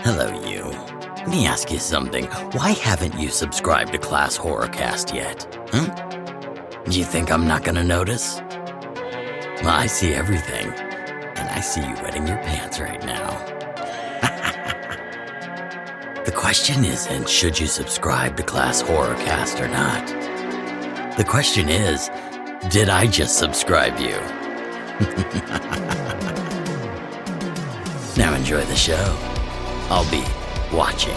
Hello, you. Let me ask you something. Why haven't you subscribed to ClassHorrorCast yet? Do you think I'm not gonna notice? Well, I see everything. And I see you wetting your pants right now. The question isn't, should you subscribe to ClassHorrorCast or not? The question is, did I just subscribe you? Now enjoy the show. I'll be watching.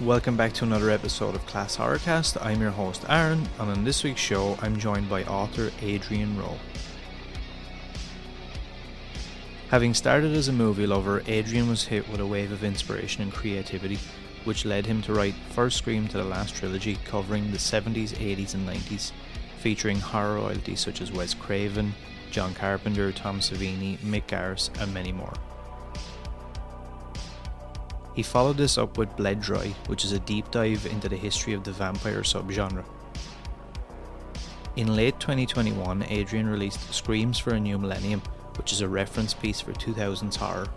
Welcome back to another episode of ClassHorrorCast. I'm your host Aran, and on this week's show I'm joined by author Adrian Roe. Having started as a movie lover, Adrian was hit with a wave of inspiration and creativity, which led him to write First Scream to the Last Trilogy, covering the 70s, 80s and 90s, featuring horror royalties such as Wes Craven, John Carpenter, Tom Savini, Mick Garris and many more. He followed this up with Bled Dry, which is a deep dive into the history of the vampire subgenre. In late 2021, Adrian released Screams for a New Millennium, which is a reference piece for 2000s horror.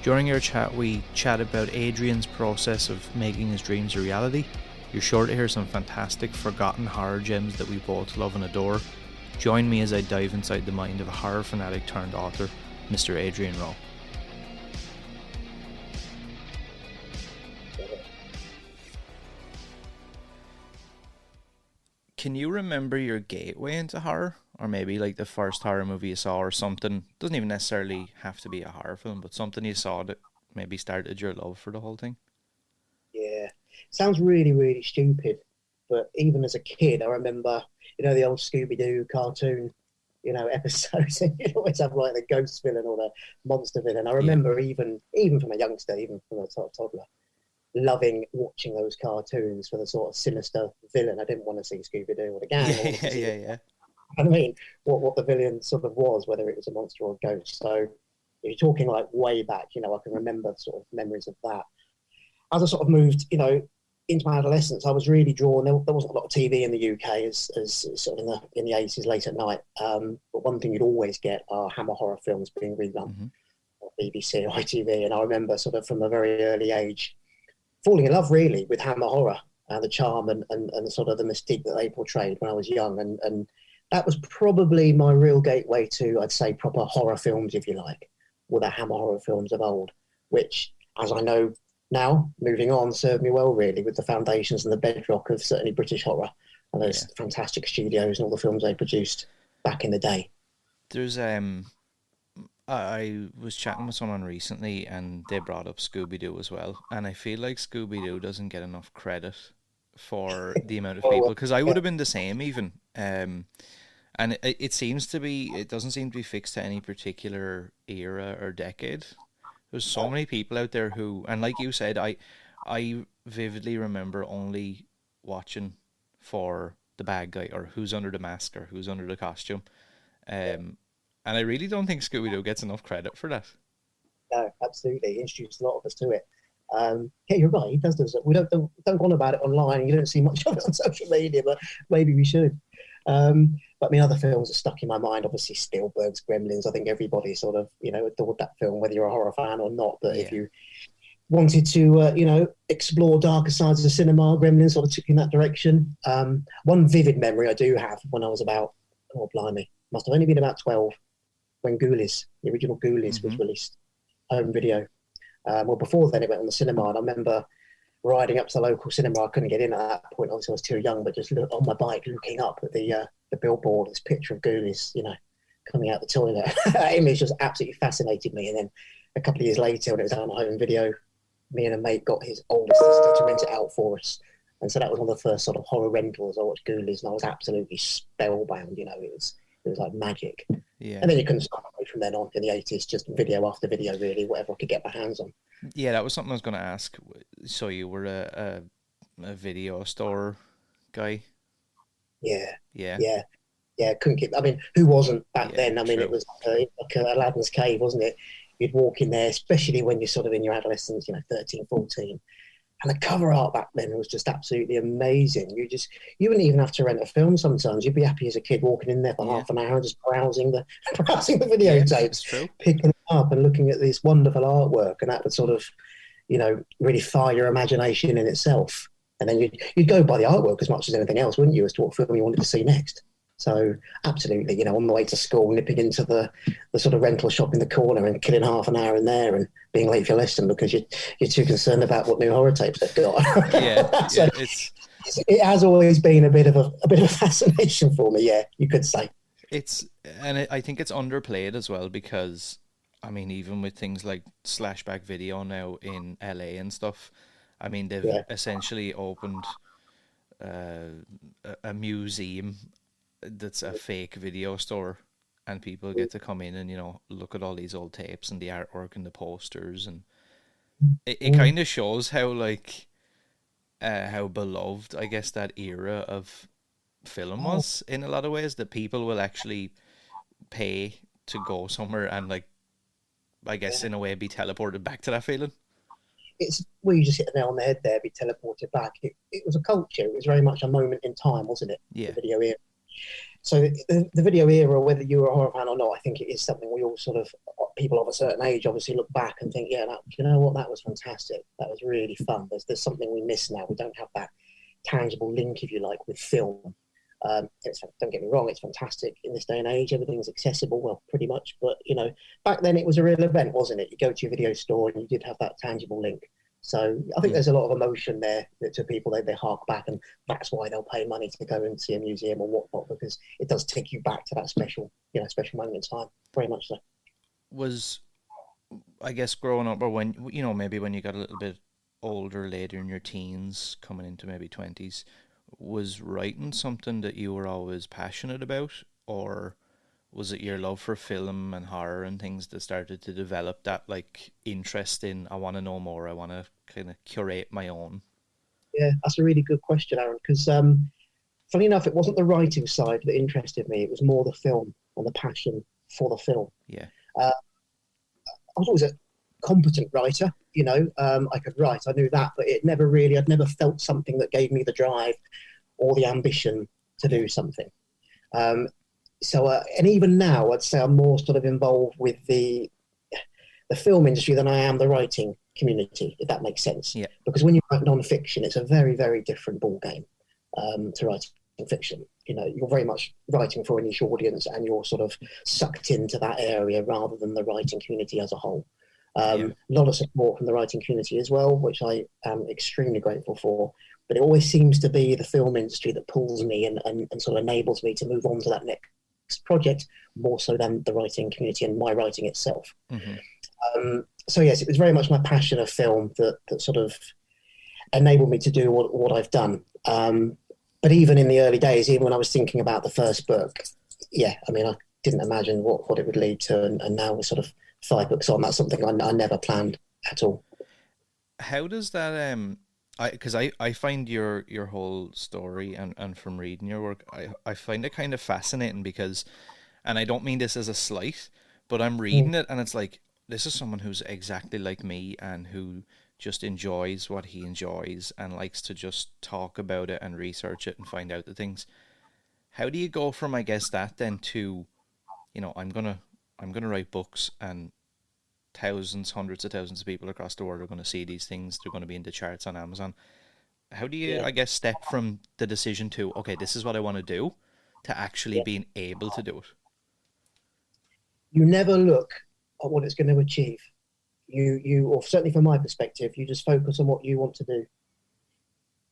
During our chat, we chat about Adrian's process of making his dreams a reality. You're sure to hear some fantastic forgotten horror gems that we both love and adore. Join me as I dive inside the mind of a horror fanatic turned author, Mr. Adrian Roe. Can you remember your gateway into horror? Or maybe like the first horror movie you saw or something? Doesn't even necessarily have to be a horror film, but something you saw that maybe started your love for the whole thing? Yeah. Sounds really, really stupid. But even as a kid, I remember, the old ScoobyDoo cartoon, episodes. And you'd always have like the ghost villain or the monster villain. I remember even from a youngster, even from a sort of toddler, loving watching those cartoons for the sort of sinister villain. I didn't want to see Scooby-Doo or the gang. Yeah. I mean, what the villain sort of was, whether it was a monster or a ghost. So if you're talking like way back, I can remember sort of memories of that. As I sort of moved, into my adolescence, I was really drawn. There wasn't a lot of TV in the UK as sort of in the 80s, late at night. But one thing you'd always get are Hammer horror films being rerun on BBC or ITV. And I remember sort of from a very early age falling in love really with Hammer horror and the charm and sort of the mystique that they portrayed when I was young. And that was probably my real gateway to, I'd say, proper horror films, if you like, or the Hammer horror films of old, which, as I know now, moving on, served me well, really, with the foundations and the bedrock of certainly British horror and those fantastic studios and all the films they produced back in the day. There's, I was chatting with someone recently and they brought up ScoobyDoo as well. And I feel like ScoobyDoo doesn't get enough credit for the amount of people, because I would have been the same even. And it doesn't seem to be fixed to any particular era or decade. There's so many people out there who, and like you said, I vividly remember only watching for the bad guy or who's under the mask or who's under the costume. And I really don't think Scooby-Doo gets enough credit for that. No, absolutely. He introduced a lot of us to it. Yeah, you're right. He does this. We don't go on about it online. You don't see much of it on social media, but maybe we should. But I mean, other films are stuck in my mind. Obviously, Spielberg's Gremlins. I think everybody sort of, adored that film, whether you're a horror fan or not. But if you wanted to, explore darker sides of cinema, Gremlins sort of took you in that direction. One vivid memory I do have when I was about, must have only been about 12, when Ghoulies, the original Ghoulies, was released, home video. Well, before then, it went on the cinema, and I remember riding up to the local cinema. I couldn't get in at that point, obviously I was too young, but just on my bike, looking up at the billboard, this picture of Ghoulies, coming out the toilet. That image just absolutely fascinated me. And then a couple of years later, when it was out on home video, me and a mate got his oldest sister to rent it out for us. And so that was one of the first sort of horror rentals. I watched Ghoulies, and I was absolutely spellbound. It was like magic. Yeah. And then you couldn't stop away from then on in the 80s, just video after video, really, whatever I could get my hands on. Yeah, that was something I was going to ask. So you were a video store guy? Yeah. Couldn't keep. I mean, who wasn't back then? I mean, true. It was like Aladdin's cave, wasn't it? You'd walk in there, especially when you're sort of in your adolescence, 13, 14, And the cover art back then was just absolutely amazing. You wouldn't even have to rent a film sometimes. You'd be happy as a kid walking in there for half an hour and just browsing the videotapes, picking it up and looking at this wonderful artwork. And that would sort of, really fire your imagination in itself. And then you'd go by the artwork as much as anything else, wouldn't you, as to what film you wanted to see next. So absolutely, on the way to school, nipping into the sort of rental shop in the corner and killing half an hour in there and being late for your lesson because you're too concerned about what new horror tapes they've got. So it has always been a bit of a fascination for me. Yeah, you could say. I think it's underplayed as well because, I mean, even with things like Slashback Video now in LA and stuff, I mean, they've essentially opened a museum that's a fake video store, and people get to come in and look at all these old tapes and the artwork and the posters, and it kind of shows how how beloved, I guess, that era of film was in a lot of ways, that people will actually pay to go somewhere and I guess in a way be teleported back to that feeling. It's you just hit the nail on the head there, be teleported back. It was a culture. It was very much a moment in time, wasn't it? Yeah. The video era. So the video era, whether you were a horror fan or not, I think it is something we all sort of, people of a certain age obviously look back and think, that was fantastic. That was really fun. There's something we miss now. We don't have that tangible link, if you like, with film. Don't get me wrong, it's fantastic in this day and age. Everything's accessible, well, pretty much. But, back then it was a real event, wasn't it? You go to your video store and you did have that tangible link. So I think there's a lot of emotion there to people. They hark back, and that's why they'll pay money to go and see a museum or whatnot, because it does take you back to that special moment in time. Very much so. Was, I guess, growing up, or when, maybe when you got a little bit older, later in your teens, coming into maybe 20s, was writing something that you were always passionate about, or was it your love for film and horror and things that started to develop that interest in, I want to know more, I want to kind of curate my own? Yeah, that's a really good question, Aaron, because funny enough, it wasn't the writing side that interested me. It was more the film and the passion for the film. Yeah. I was always a competent writer, I could write, I knew that, but I'd never felt something that gave me the drive or the ambition to do something. So, and even now, I'd say I'm more sort of involved with the film industry than I am the writing community, if that makes sense. Yeah. Because when you write non-fiction, it's a very, very different ballgame to writing fiction. You're very much writing for a niche audience, and you're sort of sucked into that area rather than the writing community as a whole. A lot of support from the writing community as well, which I am extremely grateful for. But it always seems to be the film industry that pulls me and sort of enables me to move on to that next project, more so than the writing community and my writing itself. Mm-hmm. So yes, it was very much my passion of film that sort of enabled me to do what I've done. But even in the early days, even when I was thinking about the first book, I didn't imagine what it would lead to, and now we're sort of 5 books on. That's something I never planned at all. How does that because I find your whole story and from reading your work, I find it kind of fascinating because, and I don't mean this as a slight, but I'm reading it and it's like, this is someone who's exactly like me and who just enjoys what he enjoys and likes to just talk about it and research it and find out the things. How do you go from, I guess, that then to, I'm gonna write books and thousands, hundreds of thousands of people across the world are going to see these things. They're going to be in the charts on Amazon. How do you, I guess, step from the decision to, okay, this is what I want to do, to actually being able to do it? You never look at what it's going to achieve. You, or certainly from my perspective, you just focus on what you want to do.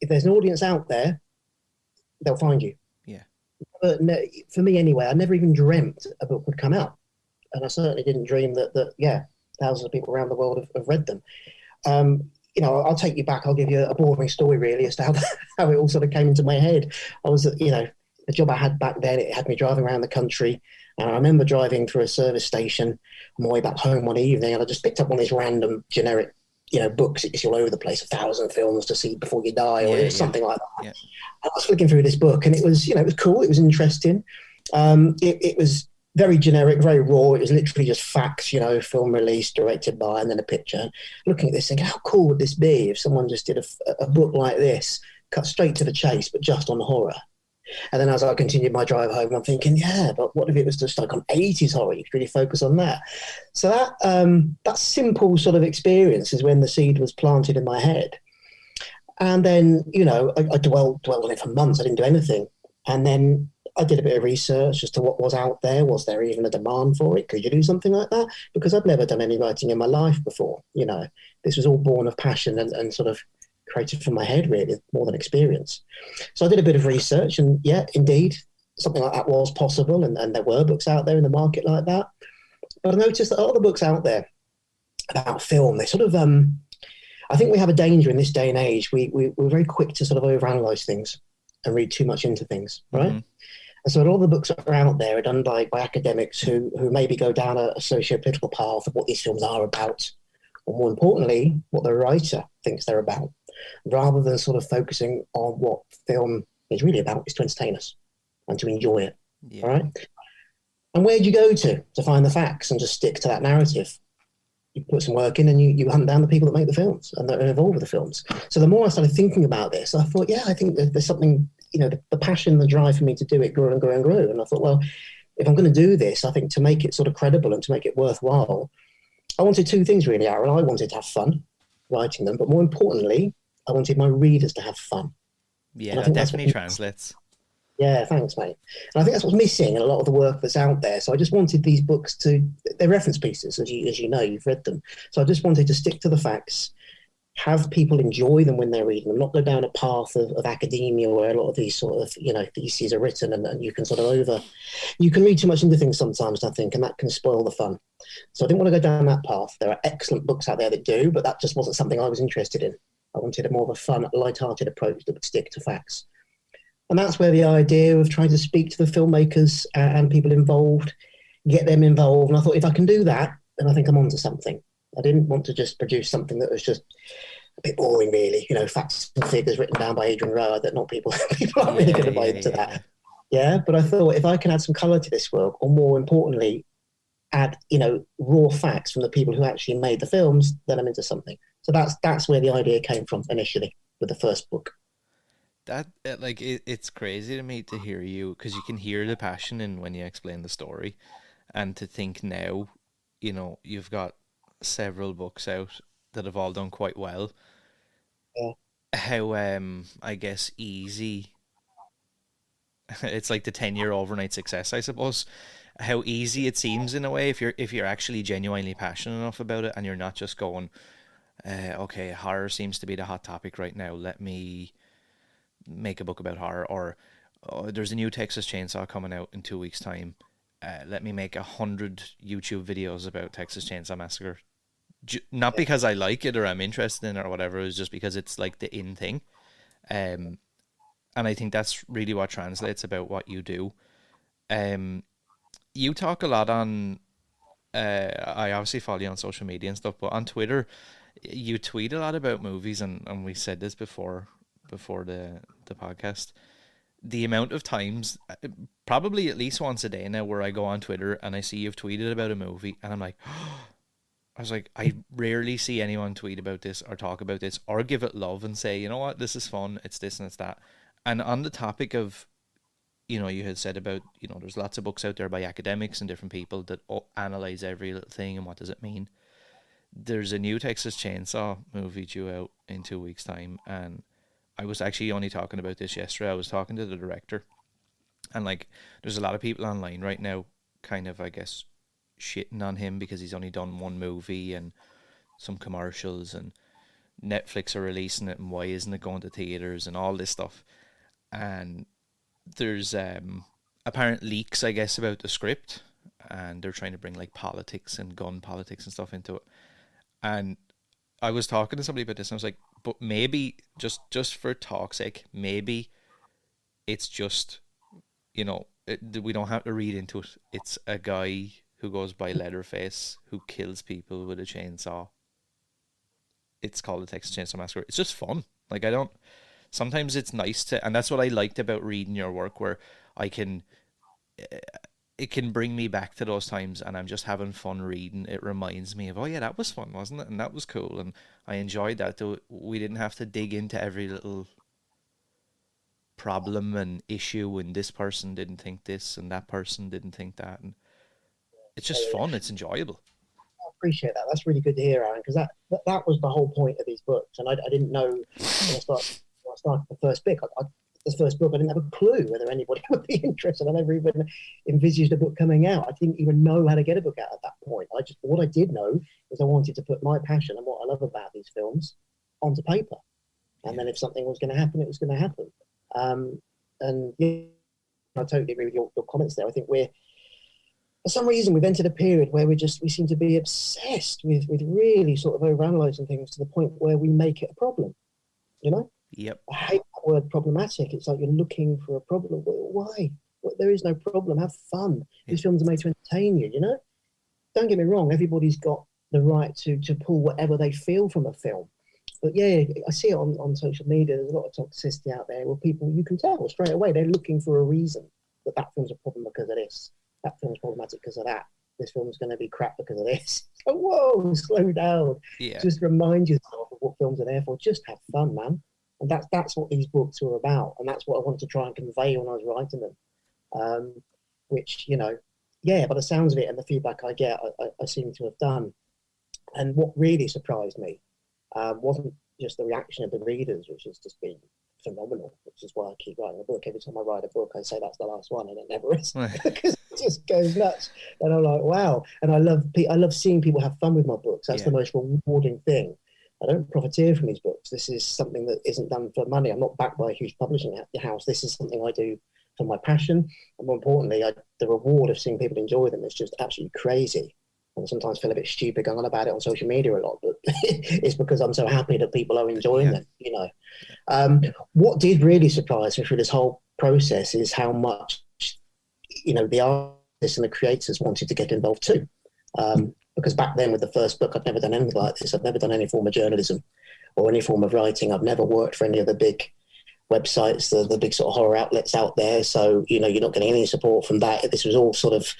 If there's an audience out there, they'll find you. Yeah. But for me anyway, I never even dreamt a book would come out. And I certainly didn't dream that thousands of people around the world have read them. I'll take you back. I'll give you a boring story really as to how it all sort of came into my head. I was, the job I had back then, it had me driving around the country. And I remember driving through a service station on my way back home one evening, and I just picked up one of these random generic, books that you see all over the place, 1,000 films to see before you die, or something like that. Yeah. I was flicking through this book, and it was, it was cool. It was interesting. It was very generic, very raw. It was literally just facts, film release, directed by, and then a picture. Looking at this, thinking, how cool would this be if someone just did a book like this, cut straight to the chase, but just on horror? And then as I continued my drive home, I'm thinking, yeah, but what if it was just like on 80s horror? You could really focus on that. So that simple sort of experience is when the seed was planted in my head. And then, I dwelled on it for months. I didn't do anything. And then I did a bit of research as to what was out there. Was there even a demand for it? Could you do something like that? Because I'd never done any writing in my life before. This was all born of passion and sort of created from my head, really, more than experience. So I did a bit of research, and yeah, indeed, something like that was possible, and there were books out there in the market like that. But I noticed that a lot of the books out there about film, they sort of, I think we have a danger in this day and age. We're very quick to sort of overanalyze things and read too much into things, right? Mm-hmm. And so a lot of the books that are out there are done by academics who maybe go down a socio-political path of what these films are about, or more importantly, what the writer thinks they're about, rather than sort of focusing on what film is really about, is to entertain us and to enjoy it, all right? And where do you go to find the facts and just stick to that narrative? You put some work in and you hunt down the people that make the films and that are involved with the films. So the more I started thinking about this, I thought, yeah, I think there's something, the passion, the drive for me to do it grew and grew and grew. And I thought, well, if I'm going to do this, I think to make it sort of credible and to make it worthwhile, I wanted two things really, Aaron. I wanted to have fun writing them, but more importantly, I wanted my readers to have fun. Yeah, that definitely translates. Yeah, thanks, mate. And I think that's what's missing in a lot of the work that's out there. So I just wanted these books they're reference pieces, as you know, you've read them. So I just wanted to stick to the facts, have people enjoy them when they're reading them, not go down a path of academia where a lot of these sort of, theses are written and you can sort of you can read too much into things sometimes, I think, and that can spoil the fun. So I didn't want to go down that path. There are excellent books out there that do, but that just wasn't something I was interested in. I wanted a more of a fun, light-hearted approach that would stick to facts. And that's where the idea of trying to speak to the filmmakers and people involved, get them involved. And I thought, if I can do that, then I think I'm onto something. I didn't want to just produce something that was just a bit boring, really. Facts and figures written down by Adrian Roe that not people aren't really going to buy into that. Yeah, but I thought if I can add some colour to this work, or more importantly, add, raw facts from the people who actually made the films, then I'm into something. So that's where the idea came from initially with the first book. It's crazy to me to hear you, because you can hear the passion in when you explain the story, and to think now, you've got several books out that have all done quite well. Yeah. How I guess easy it's like the 10-year overnight success, I suppose. How easy it seems in a way if you're actually genuinely passionate enough about it, and you're not just going, okay, horror seems to be the hot topic right now, let me make a book about horror, or there's a new Texas Chainsaw coming out in 2 weeks' time. Let me make 100 YouTube videos about Texas Chainsaw Massacre. Not because I like it or I'm interested in it or whatever, it's just because it's like the in thing. And I think that's really what translates about what you do. You talk a lot on, I obviously follow you on social media and stuff, but on Twitter, you tweet a lot about movies, and we said this before the podcast. The amount of times, probably at least once a day now, where I go on Twitter and I see you've tweeted about a movie, and I'm like, I rarely see anyone tweet about this or talk about this or give it love and say, you know what, this is fun, it's this and it's that. And on the topic of, you had said about, there's lots of books out there by academics and different people that analyze every little thing and what does it mean. There's a new Texas Chainsaw movie due out in 2 weeks' time, and I was actually only talking about this yesterday. I was talking to the director, and there's a lot of people online right now kind of, I guess, shitting on him because he's only done one movie and some commercials, and Netflix are releasing it, and why isn't it going to theaters and all this stuff. And there's apparent leaks, I guess, about the script, and they're trying to bring politics and gun politics and stuff into it. And I was talking to somebody about this, and I was like, but maybe just for talk's sake, maybe it's just, we don't have to read into it. It's a guy who goes by Leatherface who kills people with a chainsaw. It's called the Texas Chainsaw Massacre. It's just fun. Sometimes it's nice to, and that's what I liked about reading your work, where I can, it can bring me back to those times, and I'm just having fun reading. It reminds me of, oh yeah, that was fun, wasn't it? And that was cool, and I enjoyed that. Though we didn't have to dig into every little problem and issue, and this person didn't think this, and that person didn't think that, and it's just fun. It's enjoyable. I appreciate that. That's really good to hear, Aran, because that was the whole point of these books, and I didn't know when I started the first book. The first book, I didn't have a clue whether anybody would be interested. I never even envisaged a book coming out. I didn't even know how to get a book out at that point. What I did know was I wanted to put my passion and what I love about these films onto paper, and then if something was going to happen, it was going to happen. And yeah, I totally agree with your comments there. I think for some reason, we've entered a period where we seem to be obsessed with really sort of overanalyzing things to the point where we make it a problem, you know? Yep. I hate that word problematic. It's like you're looking for a problem. Why? There is no problem. Have fun. These films are made to entertain you, you know? Don't get me wrong. Everybody's got the right to pull whatever they feel from a film. But yeah, I see it on social media. There's a lot of toxicity out there where people, you can tell straight away, they're looking for a reason that film's a problem because of this. That film's problematic because of that. This film's going to be crap because of this. So, whoa, slow down. Yeah. Just remind yourself of what films are there for. Just have fun, man. And that's what these books are about. And that's what I wanted to try and convey when I was writing them. Which, you know, yeah, by the sounds of it and the feedback I get, I seem to have done. And what really surprised me wasn't just the reaction of the readers, which has just been phenomenal, which is why I keep writing a book. Every time I write a book, I say that's the last one, and it never is, because it just goes nuts. And I'm like, wow. And I love seeing people have fun with my books. That's the most rewarding thing. I don't profiteer from these books. This is something that isn't done for money. I'm not backed by a huge publishing house. This is something I do for my passion. And more importantly, the reward of seeing people enjoy them is just absolutely crazy. And sometimes feel a bit stupid going on about it on social media a lot, but it's because I'm so happy that people are enjoying them, you know. What did really surprise me through this whole process is how much, you know, the artists and the creators wanted to get involved too. Because back then with the first book, I'd never done anything like this. I'd never done any form of journalism or any form of writing. I've never worked for any of the big websites, the big sort of horror outlets out there. So, you know, you're not getting any support from that. This was all sort of,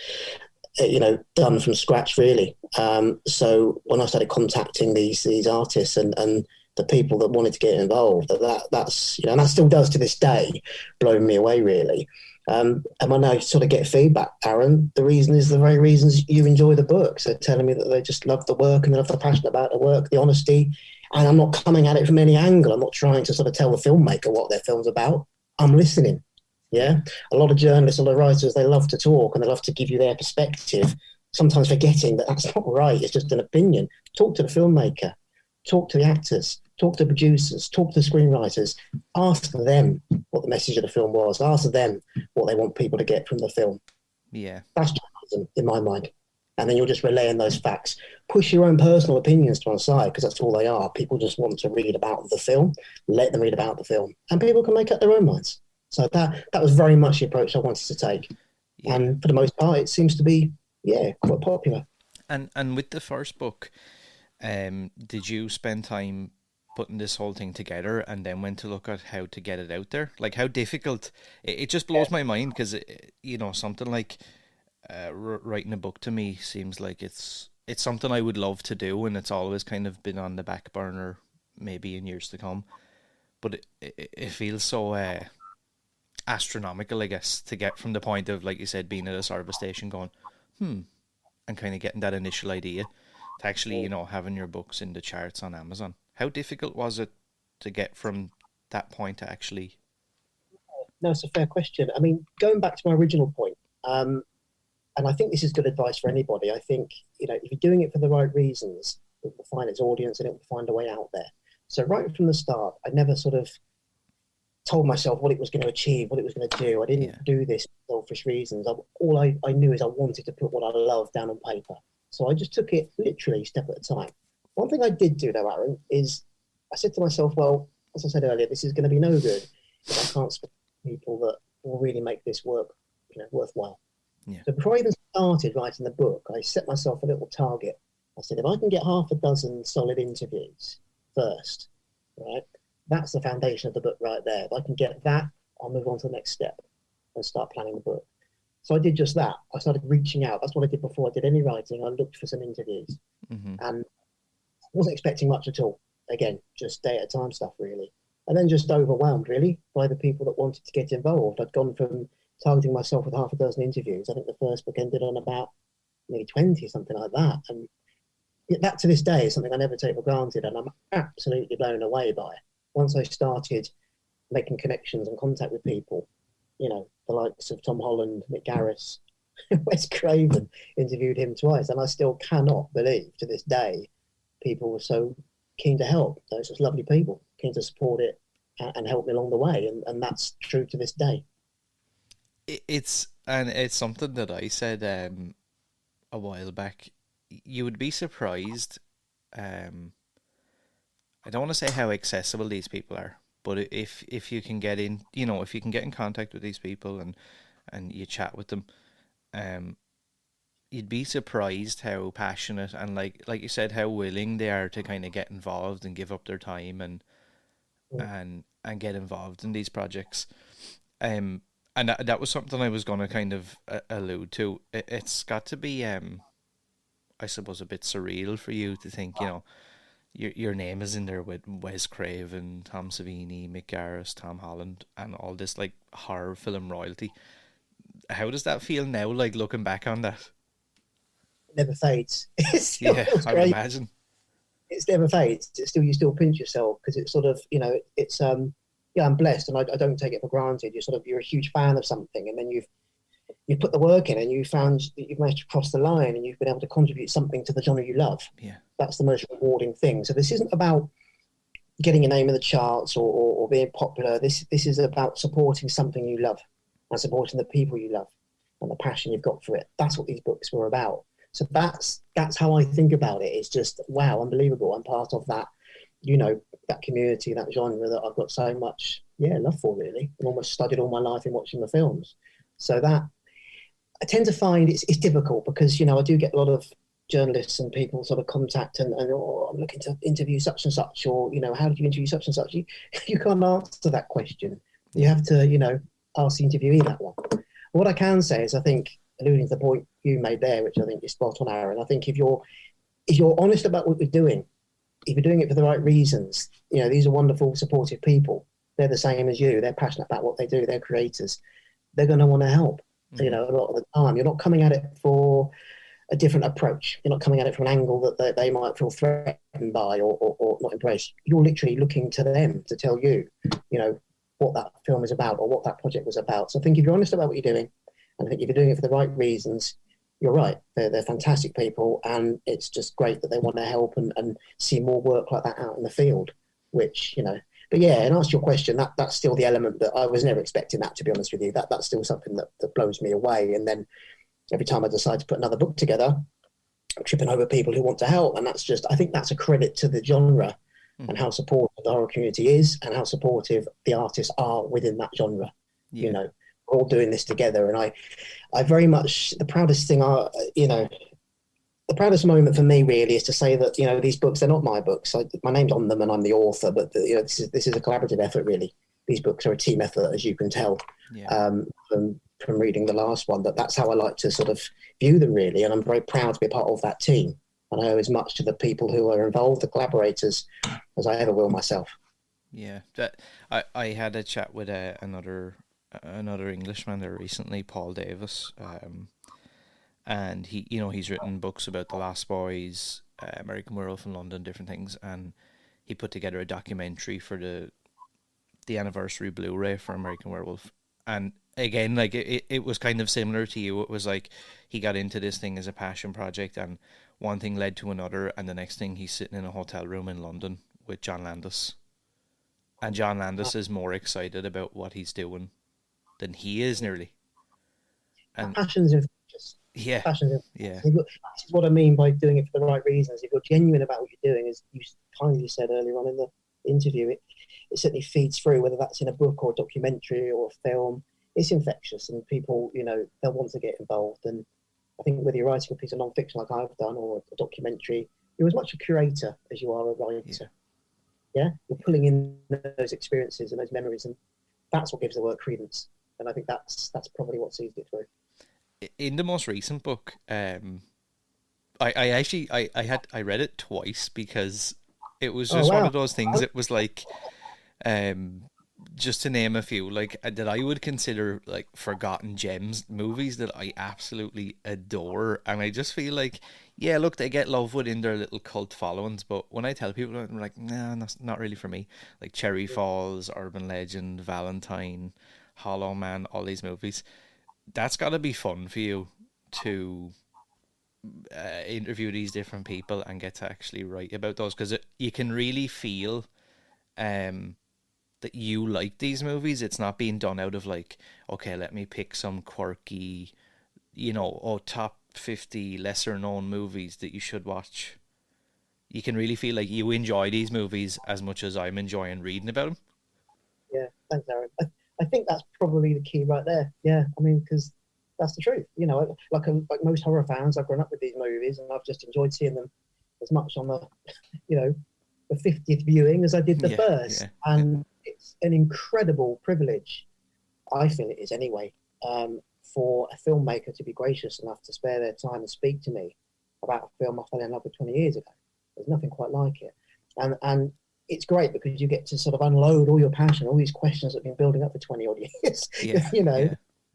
you know, done from scratch, really. So when I started contacting these artists and the people that wanted to get involved, that's, you know, and that still does to this day, blowing me away, really. And when I sort of get feedback, Aran, the reason is the very reasons you enjoy the books. They're telling me that they just love the work and they love the passion about the work, the honesty. And I'm not coming at it from any angle. I'm not trying to sort of tell the filmmaker what their film's about. I'm listening. Yeah. A lot of journalists, a lot of writers, they love to talk and they love to give you their perspective, sometimes forgetting that that's not right. It's just an opinion. Talk to the filmmaker, talk to the actors, talk to the producers, talk to the screenwriters, ask them what the message of the film was, ask them what they want people to get from the film. Yeah. That's journalism in my mind. And then you're just relaying those facts. Push your own personal opinions to one side, because that's all they are. People just want to read about the film, let them read about the film, and people can make up their own minds. So that was very much the approach I wanted to take. Yeah. And for the most part, it seems to be, quite popular. And with the first book, did you spend time putting this whole thing together and then went to look at how to get it out there? Like, how difficult? It just blows my mind, because, you know, something like writing a book to me seems like it's something I would love to do, and it's always kind of been on the back burner, maybe in years to come. But it feels so astronomical, I guess, to get from the point of, like you said, being at a service station going, and kind of getting that initial idea to actually, you know, having your books in the charts on Amazon. How difficult was it to get from that point to actually? No, it's a fair question. I mean, going back to my original point, and I think this is good advice for anybody. I think, you know, if you're doing it for the right reasons, it will find its audience and it will find a way out there. So right from the start, I never sort of told myself what it was going to achieve, what it was going to do. I didn't do this for selfish reasons. All I knew is I wanted to put what I love down on paper. So I just took it literally a step at a time. One thing I did do, though, Aran, is I said to myself, well, as I said earlier, this is going to be no good if I can't speak to people that will really make this work, you know, worthwhile. Yeah. So before I even started writing the book, I set myself a little target. I said, if I can get half a dozen solid interviews first, right, that's the foundation of the book right there. If I can get that, I'll move on to the next step and start planning the book. So I did just that. I started reaching out. That's what I did before I did any writing. I looked for some interviews, and wasn't expecting much at all. Again, just day at a time stuff, really. And then just overwhelmed, really, by the people that wanted to get involved. I'd gone from targeting myself with half a dozen interviews. I think the first book ended on about maybe 20, something like that. And that to this day is something I never take for granted, and I'm absolutely blown away by. Once I started making connections and contact with people, you know, the likes of Tom Holland, Mick Garris, Wes Craven, interviewed him twice, and I still cannot believe to this day people were so keen to help. Those just lovely people, keen to support it and help me along the way, and that's true to this day. It's something that I said a while back. You would be surprised. I don't want to say how accessible these people are, but if you can get in, you know, if you can get in contact with these people and you chat with them, you'd be surprised how passionate and like you said, how willing they are to kind of get involved and give up their time and get involved in these projects. And that was something I was going to kind of allude to. It's got to be, I suppose, a bit surreal for you to think, you know, your name is in there with Wes Craven, Tom Savini, Mick Garris, Tom Holland, and all this like horror film royalty. How does that feel now, like looking back on that? It never fades. Yeah, I would imagine. It never fades. You still pinch yourself because it's sort of, you know, it's yeah, I'm blessed and I don't take it for granted. You're a huge fan of something, and then you've put the work in and you found that you've managed to cross the line and you've been able to contribute something to the genre you love. Yeah. That's the most rewarding thing. So this isn't about getting a name in the charts or being popular. This is about supporting something you love and supporting the people you love and the passion you've got for it. That's what these books were about. So that's how I think about it. It's just, wow, unbelievable. I'm part of that, you know, that community, that genre that I've got so much, love for, really. I've almost studied all my life in watching the films. So that, I tend to find it's difficult because, you know, I do get a lot of journalists and people sort of contact and oh, I'm looking to interview such and such, or, you know, how did you interview such and such? You can't answer that question. You have to, you know, ask the interviewee that one. What I can say is, I think, alluding to the point you made there, which I think is spot on, Aaron, I think if you're honest about what you're doing, if you're doing it for the right reasons, you know, these are wonderful, supportive people. They're the same as you. They're passionate about what they do. They're creators. They're going to want to help. You know, a lot of the time, you're not coming at it for a different approach. You're not coming at it from an angle that they might feel threatened by or not embraced. You're literally looking to them to tell you, you know, what that film is about or what that project was about. So I think if you're honest about what you're doing, and I think if you're doing it for the right reasons, you're right. They're fantastic people, and it's just great that they want to help and see more work like that out in the field, which, you know. But yeah, and answer your question, that's still the element that I was never expecting that, to be honest with you. That's still something that blows me away. And then every time I decide to put another book together, I'm tripping over people who want to help. And that's just, I think that's a credit to the genre and how supportive the horror community is and how supportive the artists are within that genre. Yeah. You know, we're all doing this together. And I very much, the proudest thing the proudest moment for me really is to say that, you know, these books, they're not my books. My name's on them and I'm the author, but you know, this is a collaborative effort really. These books are a team effort, as you can tell from reading the last one. But that's how I like to sort of view them really, and I'm very proud to be a part of that team. And I owe as much to the people who are involved, the collaborators, as I ever will myself. Yeah, I had a chat with another Englishman there recently, Paul Davis. And he, you know, he's written books about The Lost Boys, American Werewolf in London, different things, and he put together a documentary for the anniversary Blu-ray for American Werewolf. And again, like it was kind of similar to you. It was like he got into this thing as a passion project, and one thing led to another, and the next thing he's sitting in a hotel room in London with John Landis, and John Landis is more excited about what he's doing than he is nearly. And passion's infectious. Yeah. Passion's infectious. Yeah. This is what I mean by doing it for the right reasons. If you're genuine about what you're doing, as you kindly said earlier on in the interview, it certainly feeds through, whether that's in a book or a documentary or a film. It's infectious, and people, you know, they'll want to get involved. And I think whether you're writing a piece of non-fiction like I've done or a documentary, you're as much a curator as you are a writer. Yeah? You're pulling in those experiences and those memories, and that's what gives the work credence. And I think that's probably what sees it through. in the most recent book, I actually I read it twice because it was just one of those things. It was like, just to name a few, like that I would consider like forgotten gems, movies that I absolutely adore, and I just feel like, yeah, look, they get love within their little cult followings, but when I tell people, I'm like, nah, that's not really for me. Like Cherry Falls, Urban Legend, Valentine, Hollow Man, all these movies. That's got to be fun for you to interview these different people and get to actually write about those, because you can really feel that you like these movies. It's not being done out of like, okay, let me pick some quirky, top 50 lesser known movies that you should watch. You can really feel like you enjoy these movies as much as I'm enjoying reading about them. Yeah, thanks, Aaron. I think that's probably the key right there. Yeah, I mean, because that's the truth. Like most horror fans, I've grown up with these movies, and I've just enjoyed seeing them as much on the, the 50th viewing as I did the first. And it's an incredible privilege, I feel it is anyway, for a filmmaker to be gracious enough to spare their time and speak to me about a film I fell in love with 20 years ago. There's nothing quite like it. And it's great because you get to sort of unload all your passion, all these questions that have been building up for 20 odd years.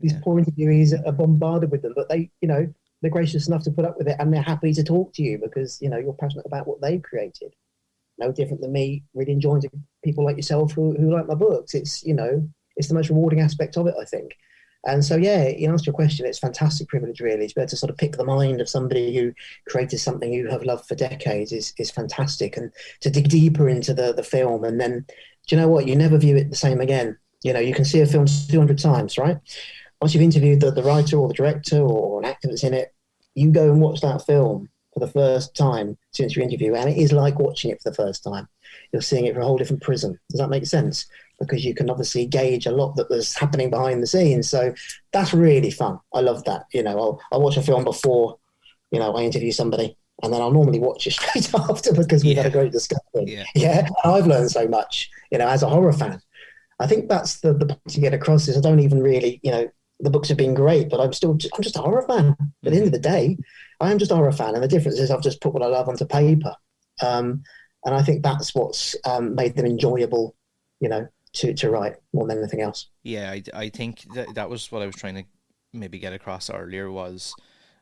These poor interviewees are bombarded with them, but they're gracious enough to put up with it, and they're happy to talk to you because, you're passionate about what they've created. No different than me really enjoying people like yourself who like my books. It's, it's the most rewarding aspect of it, I think. And so, in answer to your question, it's a fantastic privilege, really, to be able to sort of pick the mind of somebody who created something you have loved for decades is fantastic. And to dig deeper into the film, and then, do you know what? You never view it the same again. You can see a film 200 times, right? Once you've interviewed the writer or the director or an actor that's in it, you go and watch that film for the first time since your interview, and it is like watching it for the first time. You're seeing it from a whole different prism. Does that make sense? Because you can obviously gauge a lot that was happening behind the scenes. So that's really fun. I love that. I'll watch a film before, I interview somebody, and then I'll normally watch it straight after because we've had a great discussion. Yeah. I've learned so much, as a horror fan. I think that's the point to get across is I don't even really, the books have been great, but I'm just a horror fan. At the end of the day, I am just a horror fan. And the difference is I've just put what I love onto paper. And I think that's what's made them enjoyable, to write more than anything else. Yeah, I think that was what I was trying to maybe get across earlier was,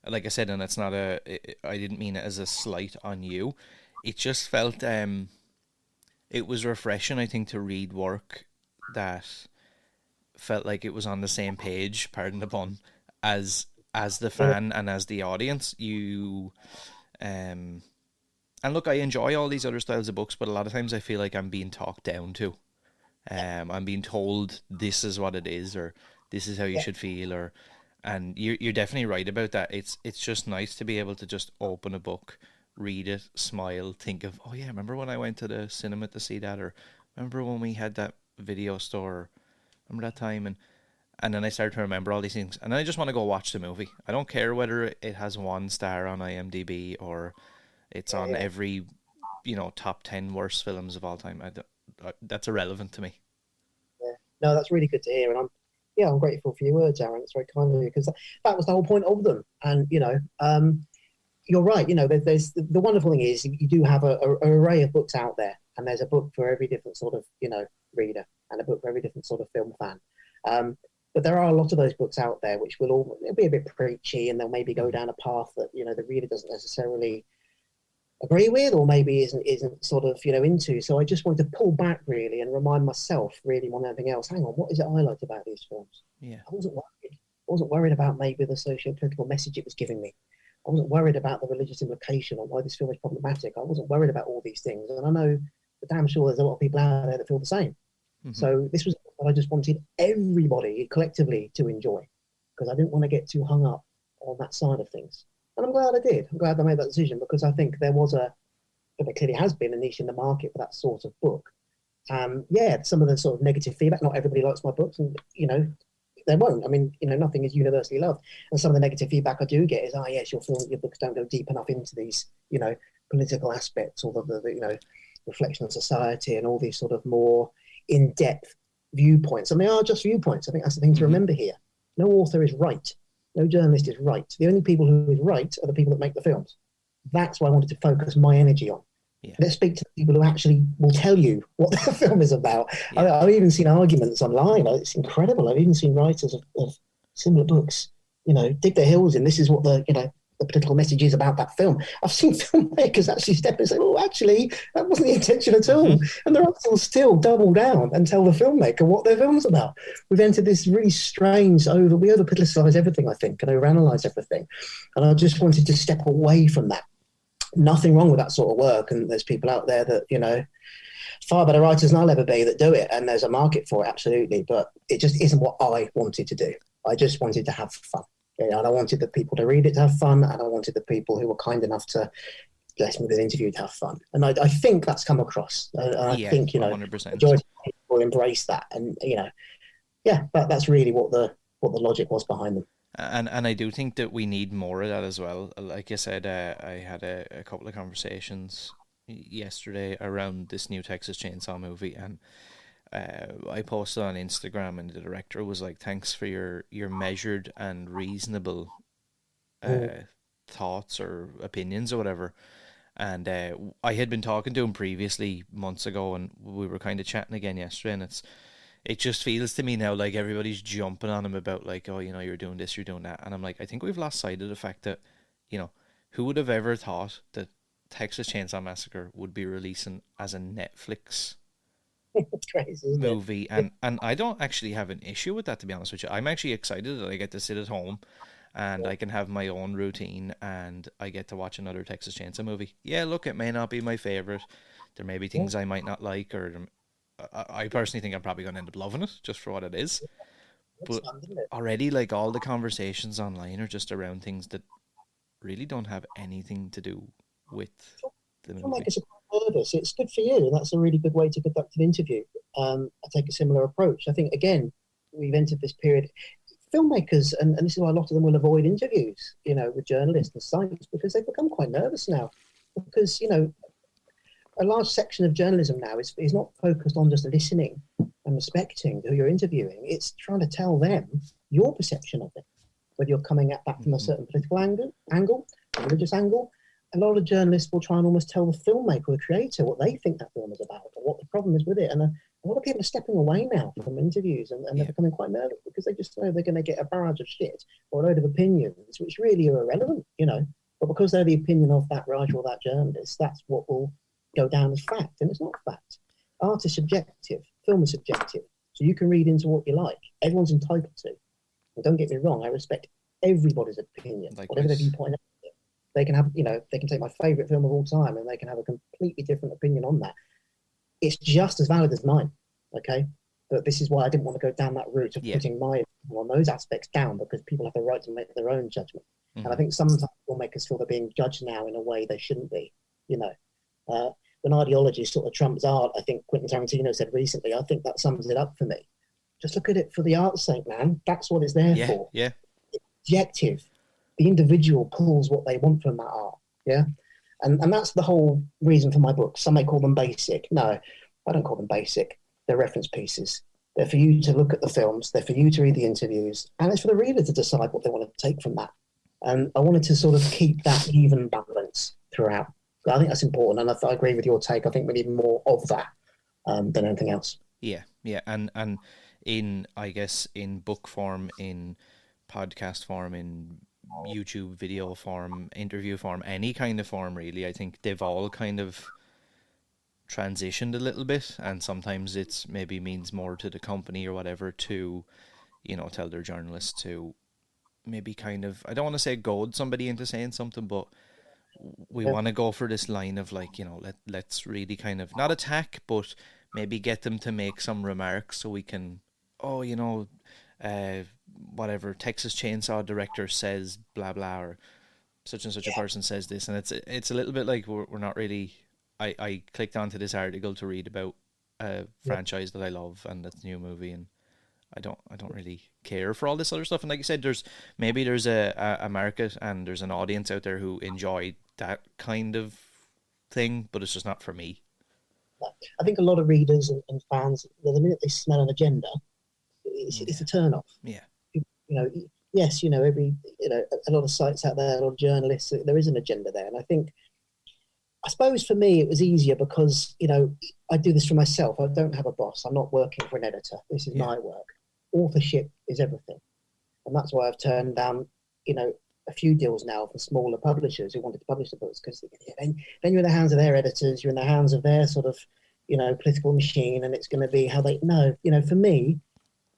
like I said, and it's not I didn't mean it as a slight on you. It just felt, it was refreshing, I think, to read work that felt like it was on the same page, pardon the pun, as the fan and as the audience. And look, I enjoy all these other styles of books, but a lot of times I feel like I'm being talked down to. I'm being told this is what it is, or this is how you should feel, and you're definitely right about that. It's just nice to be able to just open a book, read it, smile, think of, oh yeah, remember when I went to the cinema to see that, or remember when we had that video store, remember that time, and then I start to remember all these things, and then I just want to go watch the movie. I don't care whether it has 1 star on IMDb or it's on every top 10 worst films of all time. That's irrelevant to me. Yeah, no, that's really good to hear, and I'm grateful for your words, Aaron. It's very kind of you, because that was the whole point of them. And you're right. There's the wonderful thing is you do have an array of books out there, and there's a book for every different sort of reader, and a book for every different sort of film fan. But there are a lot of those books out there which they'll be a bit preachy, and they'll maybe go down a path that the reader doesn't necessarily agree with, or maybe isn't sort of into. So I just wanted to pull back really and remind myself really more than anything else, hang on, what is it I liked about these films? I wasn't worried about maybe the socio-political message it was giving me. I wasn't worried about the religious implication or why this film is problematic. I wasn't worried about all these things, and I know for damn sure there's a lot of people out there that feel the same. So this was what I just wanted everybody collectively to enjoy, because I didn't want to get too hung up on that side of things. And I'm glad I did. I'm glad I made that decision, because I think there clearly has been a niche in the market for that sort of book. Some of the sort of negative feedback, not everybody likes my books, and, they won't. I mean, nothing is universally loved. And some of the negative feedback I do get is, yes, your books don't go deep enough into these, political aspects, or the reflection of society and all these sort of more in-depth viewpoints. And they are just viewpoints. I think that's the thing to remember here. No author is right. No journalist is right. The only people who is right are the people that make the films. That's what I wanted to focus my energy on. Yeah. Let's speak to the people who actually will tell you what the film is about. Yeah. I've even seen arguments online. It's incredible. I've even seen writers of similar books, dig their heels in. This is what the political message is about that film. I've seen filmmakers actually step in and say, "Oh, actually, that wasn't the intention at all." And the others will still double down and tell the filmmaker what their film's about. We've entered this really strange we over-politicize everything, I think, and overanalyze everything. And I just wanted to step away from that. Nothing wrong with that sort of work. And there's people out there that, far better writers than I'll ever be that do it. And there's a market for it, absolutely. But it just isn't what I wanted to do. I just wanted to have fun. And I wanted the people to read it to have fun, and I wanted the people who were kind enough to bless me with an interview to have fun. And I think that's come across. I think, 100%. majority of people embrace that. And, that's really what the logic was behind them. And I do think that we need more of that as well. Like I said, I had a couple of conversations yesterday around this new Texas Chainsaw movie, and I posted on Instagram, and the director was like, "Thanks for your measured and reasonable thoughts or opinions or whatever." And I had been talking to him previously months ago, and we were kind of chatting again yesterday, and it just feels to me now like everybody's jumping on him about like, "Oh, you're doing this, you're doing that," and I'm like, I think we've lost sight of the fact that, who would have ever thought that Texas Chainsaw Massacre would be releasing as a Netflix crazy movie, and I don't actually have an issue with that, to be honest with you. I'm actually excited that I get to sit at home and I can have my own routine and I get to watch another Texas Chainsaw movie. Yeah, look, it may not be my favorite. There may be things I might not like, or I personally think I'm probably going to end up loving it just for what it is. But already, like, all the conversations online are just around things that really don't have anything to do with the movie. It's good for you. That's a really good way to conduct an interview. I take a similar approach. I think, again, we've entered this period. Filmmakers, and this is why a lot of them will avoid interviews, with journalists and sites, because they've become quite nervous now. Because, a large section of journalism now is not focused on just listening and respecting who you're interviewing. It's trying to tell them your perception of it, whether you're coming at that from a certain political angle, a religious angle. A lot of journalists will try and almost tell the filmmaker or the creator what they think that film is about or what the problem is with it. And a lot of people are stepping away now from interviews, and they're becoming quite nervous because they just know they're going to get a barrage of shit or a load of opinions, which really are irrelevant, But because they're the opinion of that writer or that journalist, that's what will go down as fact. And it's not fact. Art is subjective. Film is subjective. So you can read into what you like. Everyone's entitled to. And don't get me wrong, I respect everybody's opinion, whatever their viewpoint. They can have, they can take my favourite film of all time and they can have a completely different opinion on that. It's just as valid as mine, okay? But this is why I didn't want to go down that route of putting my opinion on those aspects down, because people have the right to make their own judgment. And I think sometimes filmmakers feel they're being judged now in a way they shouldn't be, When ideology sort of trumps art, I think Quentin Tarantino said recently, I think that sums it up for me. Just look at it for the art's sake, man. That's what it's there for. Yeah. It's objective. The individual pulls what they want from that art, and that's the whole reason for my books. Some may call them basic. No, I don't call them basic. They're reference pieces. They're for you to look at the films. They're for you to read the interviews, and it's for the reader to decide what they want to take from that. And I wanted to sort of keep that even balance throughout. I think that's important, and I agree with your take. I think we need more of that than anything else. Yeah, and in, I guess, in book form, in podcast form, in YouTube video form, interview form, any kind of form really, I think they've all kind of transitioned a little bit, and sometimes it's maybe means more to the company or whatever to, tell their journalists to maybe kind of, I don't want to say goad somebody into saying something, but we want to go for this line of like, let's really kind of not attack, but maybe get them to make some remarks so we can, whatever Texas Chainsaw director says blah blah, or such and such a person says this, and it's a little bit like we're not really. I clicked onto this article to read about a franchise that I love and that's a new movie, and I don't really care for all this other stuff. And like you said, there's a market and there's an audience out there who enjoy that kind of thing, but it's just not for me. I think a lot of readers and fans, the minute they smell an agenda, it's a turn off. Yeah. You yes, a lot of sites out there, a lot of journalists, there is an agenda there. And I suppose for me, it was easier because, I do this for myself. I don't have a boss. I'm not working for an editor. This is my work. Authorship is everything. And that's why I've turned down, a few deals now from smaller publishers who wanted to publish the books, because then you're in the hands of their editors, you're in the hands of their sort of, political machine, and it's going to be how they know. For me,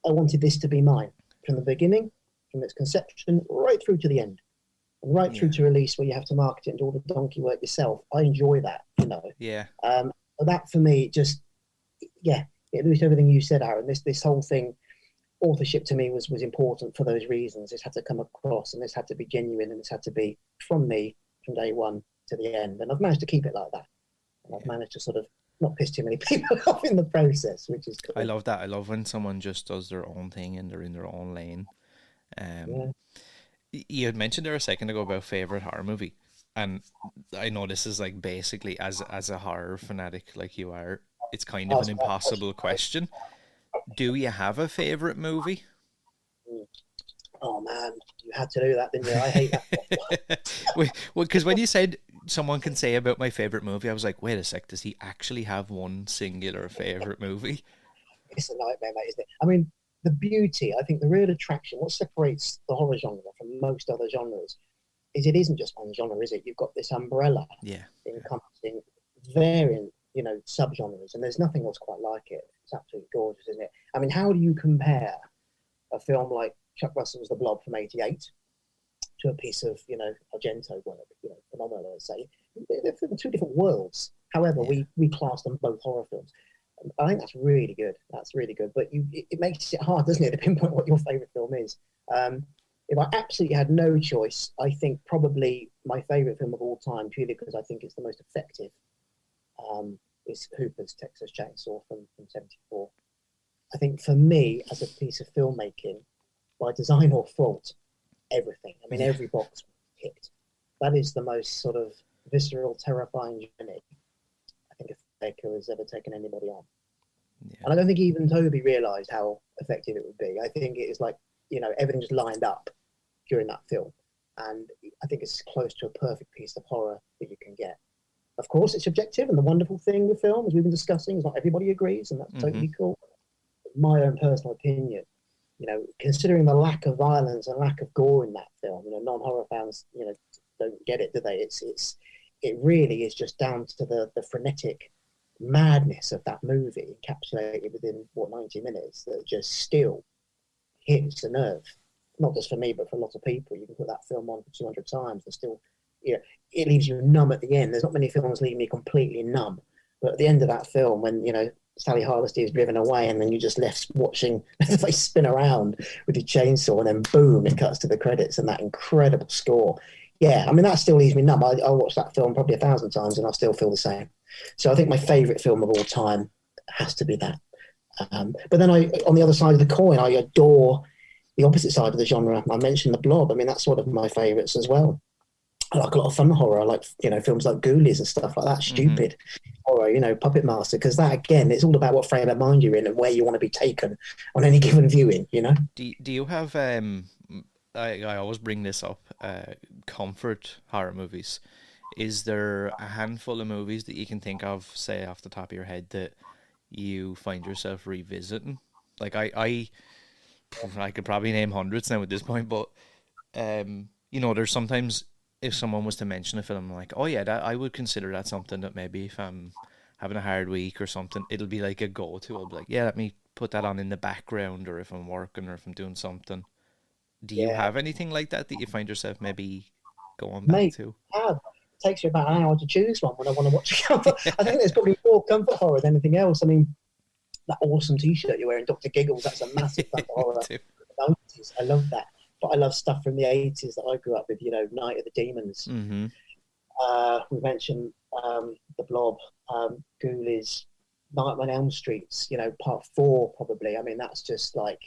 I wanted this to be mine from the beginning, from its conception right through to the end, and right through to release, where you have to market it and do all the donkey work yourself. I enjoy that, Yeah. But that for me, just it was everything you said, Aaron. This whole thing, authorship to me was important for those reasons. This had to come across, and this had to be genuine, and this had to be from me from day one to the end. And I've managed to keep it like that. And I've managed to sort of not piss too many people off in the process, which is cool. I love that. I love when someone just does their own thing and they're in their own lane. You had mentioned there a second ago about favorite horror movie, and I know this is like basically as a horror fanatic like you are, it's kind of an impossible question. Do you have a favorite movie? Oh man, you had to do that, didn't you? I hate that. Well, because when you said someone can say about my favorite movie, I was like, wait a sec, does he actually have one singular favorite movie? It's a nightmare, mate, isn't it? I mean, the beauty, I think the real attraction, what separates the horror genre from most other genres, is it isn't just one genre, is it? You've got this umbrella encompassing varying, subgenres, and there's nothing else quite like it. It's absolutely gorgeous, isn't it? I mean, how do you compare a film like Chuck Russell's The Blob from '88 to a piece of, Argento work, phenomenal, let's say? They're from two different worlds. However, we class them both horror films. I think that's really good. That's really good. But it makes it hard, doesn't it, to pinpoint what your favourite film is. If I absolutely had no choice, I think probably my favourite film of all time, purely because I think it's the most effective, is Hooper's Texas Chainsaw from '74. I think for me, as a piece of filmmaking, by design or fault, everything. I mean, every box ticked. That is the most sort of visceral, terrifying journey I think a filmmaker has ever taken anybody on. Yeah. And I don't think even Toby realised how effective it would be. I think it is like, everything just lined up during that film. And I think it's close to a perfect piece of horror that you can get. Of course, it's subjective, and the wonderful thing with film, as we've been discussing, is not everybody agrees, and that's totally cool. My own personal opinion, considering the lack of violence and lack of gore in that film, non-horror fans, don't get it, do they? It really is just down to the frenetic madness of that movie, encapsulated within 90 minutes, that just still hits the nerve. Not just for me, but for a lot of people. You can put that film on for 200 times and still, it leaves you numb at the end. There's not many films leave me completely numb, but at the end of that film, when Sally Hardesty is driven away, and then you're just left watching they spin around with your chainsaw, and then boom, it cuts to the credits, and that incredible score. Yeah, I mean, that still leaves me numb. I'll watch that film probably 1,000 times, and I'll still feel the same. So I think my favourite film of all time has to be that. But then on the other side of the coin, I adore the opposite side of the genre. I mentioned The Blob. I mean, that's one of my favourites as well. I like a lot of fun horror. I like, films like Ghoulies and stuff like that. Stupid horror, Puppet Master, because that, again, it's all about what frame of mind you're in and where you want to be taken on any given viewing, Do you have, I always bring this up, comfort horror movies? Is there a handful of movies that you can think of, say, off the top of your head, that you find yourself revisiting? Like, I could probably name hundreds now at this point, but, there's sometimes, if someone was to mention a film, I'm like, oh yeah, I would consider that something that maybe if I'm having a hard week or something, it'll be like a go-to. I'll be like, yeah, let me put that on in the background, or if I'm working or if I'm doing something. Do you have anything like that you find yourself maybe going back to? It takes you about an hour to choose one when I want to watch a comfort. I think there's probably more comfort horror than anything else. I mean, that awesome T-shirt you're wearing, Dr. Giggles, that's a massive comfort horror. I love that. But I love stuff from the 80s that I grew up with, Night of the Demons. Mm-hmm. We mentioned The Blob, Ghoulies, Nightmare on Elm Street, part 4 probably. I mean, that's just like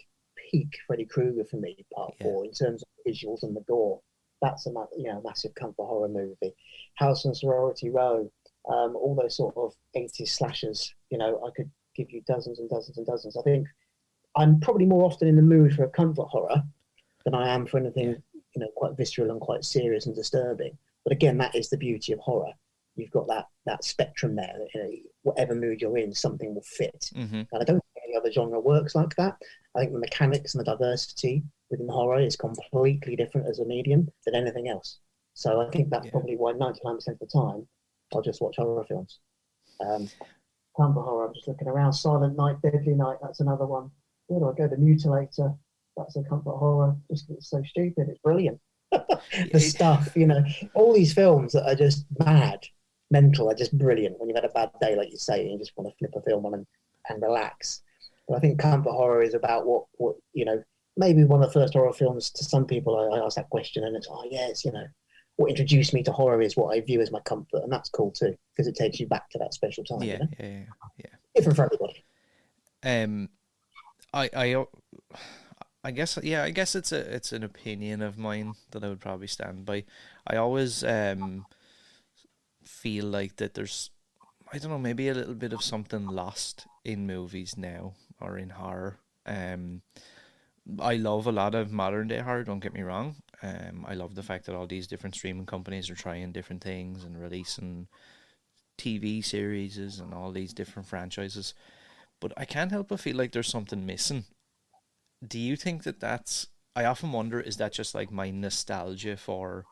peak Freddy Krueger for me, part 4, in terms of visuals and the gore. That's a massive comfort horror movie. House and Sorority Row, all those sort of 80s slashers, I could give you dozens and dozens and dozens. I think I'm probably more often in the mood for a comfort horror than I am for anything, quite visceral and quite serious and disturbing. But again, that is the beauty of horror. You've got that spectrum there. Whatever mood you're in, something will fit. Mm-hmm. And I don't think any other genre works like that. I think the mechanics and the diversity within horror is completely different as a medium than anything else. So I think that's probably why 99% of the time I'll just watch horror films. Comfort horror, I'm just looking around. Silent Night, Deadly Night, that's another one. Where do I go? The Mutilator, that's a comfort horror. Just it's so stupid, it's brilliant. The stuff, all these films that are just mad, mental, are just brilliant when you've had a bad day, like you say, and you just want to flip a film on and relax. But I think comfort horror is about what maybe one of the first horror films to some people. I ask that question, and it's what introduced me to horror is what I view as my comfort, and that's cool too because it takes you back to that special time. Yeah. Different for everybody. I guess it's an opinion of mine that I would probably stand by. I always feel like that there's, I don't know, maybe a little bit of something lost in movies now or in horror. I love a lot of modern day horror, don't get me wrong. I love the fact that all these different streaming companies are trying different things and releasing TV series and all these different franchises. But I can't help but feel like there's something missing. Do you think that's... I often wonder, is that just like my nostalgia for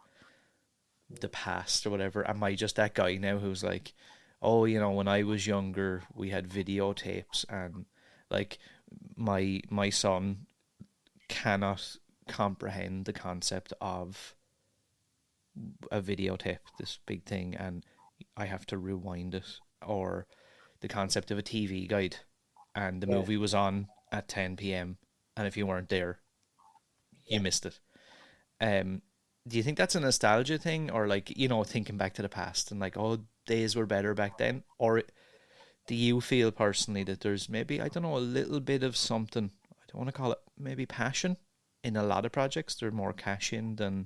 the past or whatever? Am I just that guy now who's like, oh, when I was younger, we had videotapes and like my son cannot comprehend the concept of a videotape, this big thing, and I have to rewind it, or the concept of a TV guide and the movie was on at 10 p.m. and if you weren't there, you missed it. Do you think that's a nostalgia thing, or like, thinking back to the past and like, oh, days were better back then? Or do you feel personally that there's maybe, I don't know, a little bit of something, I don't want to call it maybe passion in a lot of projects? They're more cash in than...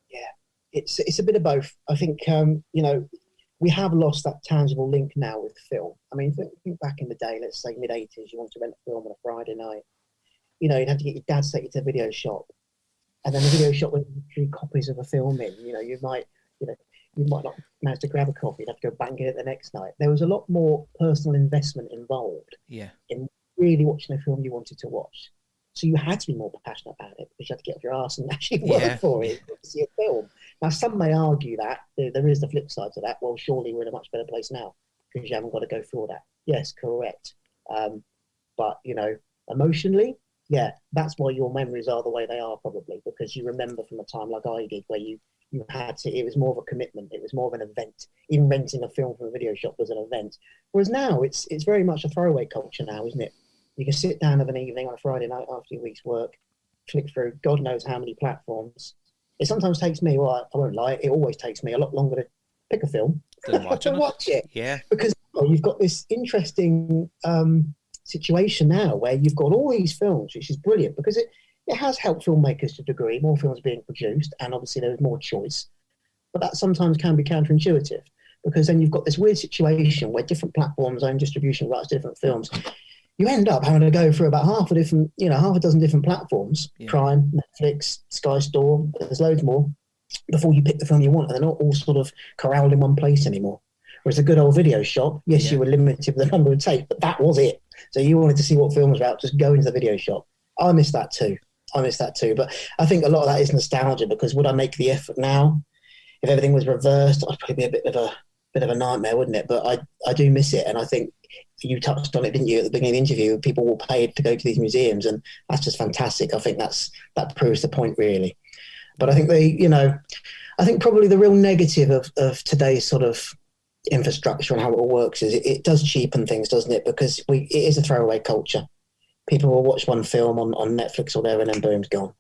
Yeah, it's a bit of both. I think, we have lost that tangible link now with film. I mean, think back in the day, let's say mid-80s, you want to rent a film on a Friday night. You'd have to get your dad to take you to a video shop. And then the video shop with 3 copies of a film in, you might not manage to grab a copy. You'd have to go bang it the next night. There was a lot more personal investment involved in really watching a film you wanted to watch. So you had to be more passionate about it because you had to get off your arse and actually work for it to see a film. Now, some may argue that there is the flip side to that. Well, surely we're in a much better place now because you haven't got to go through all that. Yes, correct. But, emotionally, that's why your memories are the way they are probably, because you remember from a time like I did where you had to, it was more of a commitment. It was more of an event. Even renting a film from a video shop was an event. Whereas now it's very much a throwaway culture now, isn't it? You can sit down of an evening on a Friday night after your week's work, flick through God knows how many platforms. It sometimes takes me, well, I won't lie, it always takes me a lot longer to pick a film than watch it. Yeah. Because you've got this interesting situation now where you've got all these films, which is brilliant because it has helped filmmakers to a degree, more films being produced, and obviously there's more choice. But that sometimes can be counterintuitive because then you've got this weird situation where different platforms own distribution rights to different films. You end up having to go through about half a dozen different platforms, Prime, Netflix, Sky Store, there's loads more, before you pick the film you want, and they're not all sort of corralled in one place anymore. Whereas a good old video shop, yes, you were limited with the number of tapes, but that was it. So you wanted to see what films were out, just go into the video shop. I miss that too. But I think a lot of that is nostalgia because would I make the effort now? If everything was reversed, I'd probably be a bit of a nightmare, wouldn't it? But I do miss it, and I think you touched on it, didn't you, at the beginning of the interview? People will pay to go to these museums, and that's just fantastic. I think that proves the point, really. But I think I think probably the real negative of today's sort of infrastructure and how it all works is it does cheapen things, doesn't it? Because it is a throwaway culture. People will watch one film on Netflix or there, and then boom's gone,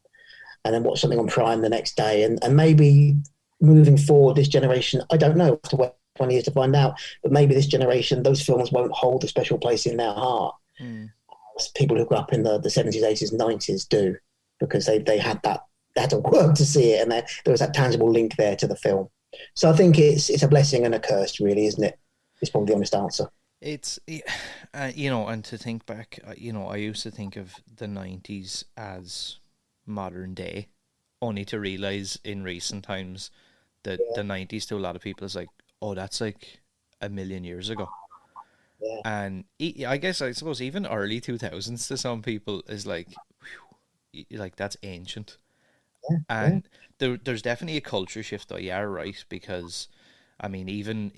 and then watch something on Prime the next day, and maybe moving forward, this generation, I don't know, have to wait 20 years to find out, but maybe this generation, those films won't hold a special place in their heart. People who grew up in the 70s, 80s, 90s do, because they had to work to see it, and there was that tangible link there to the film. So I think it's a blessing and a curse, really, isn't it? It's probably the honest answer. It's, and to think back, I used to think of the 90s as modern day, only to realize in recent times that the 90s to a lot of people is like, oh, that's like a million years ago. Yeah. And I suppose even early 2000s to some people is like, whew, like that's ancient. Yeah. And there's definitely a culture shift though. Yeah, right. Because I mean, even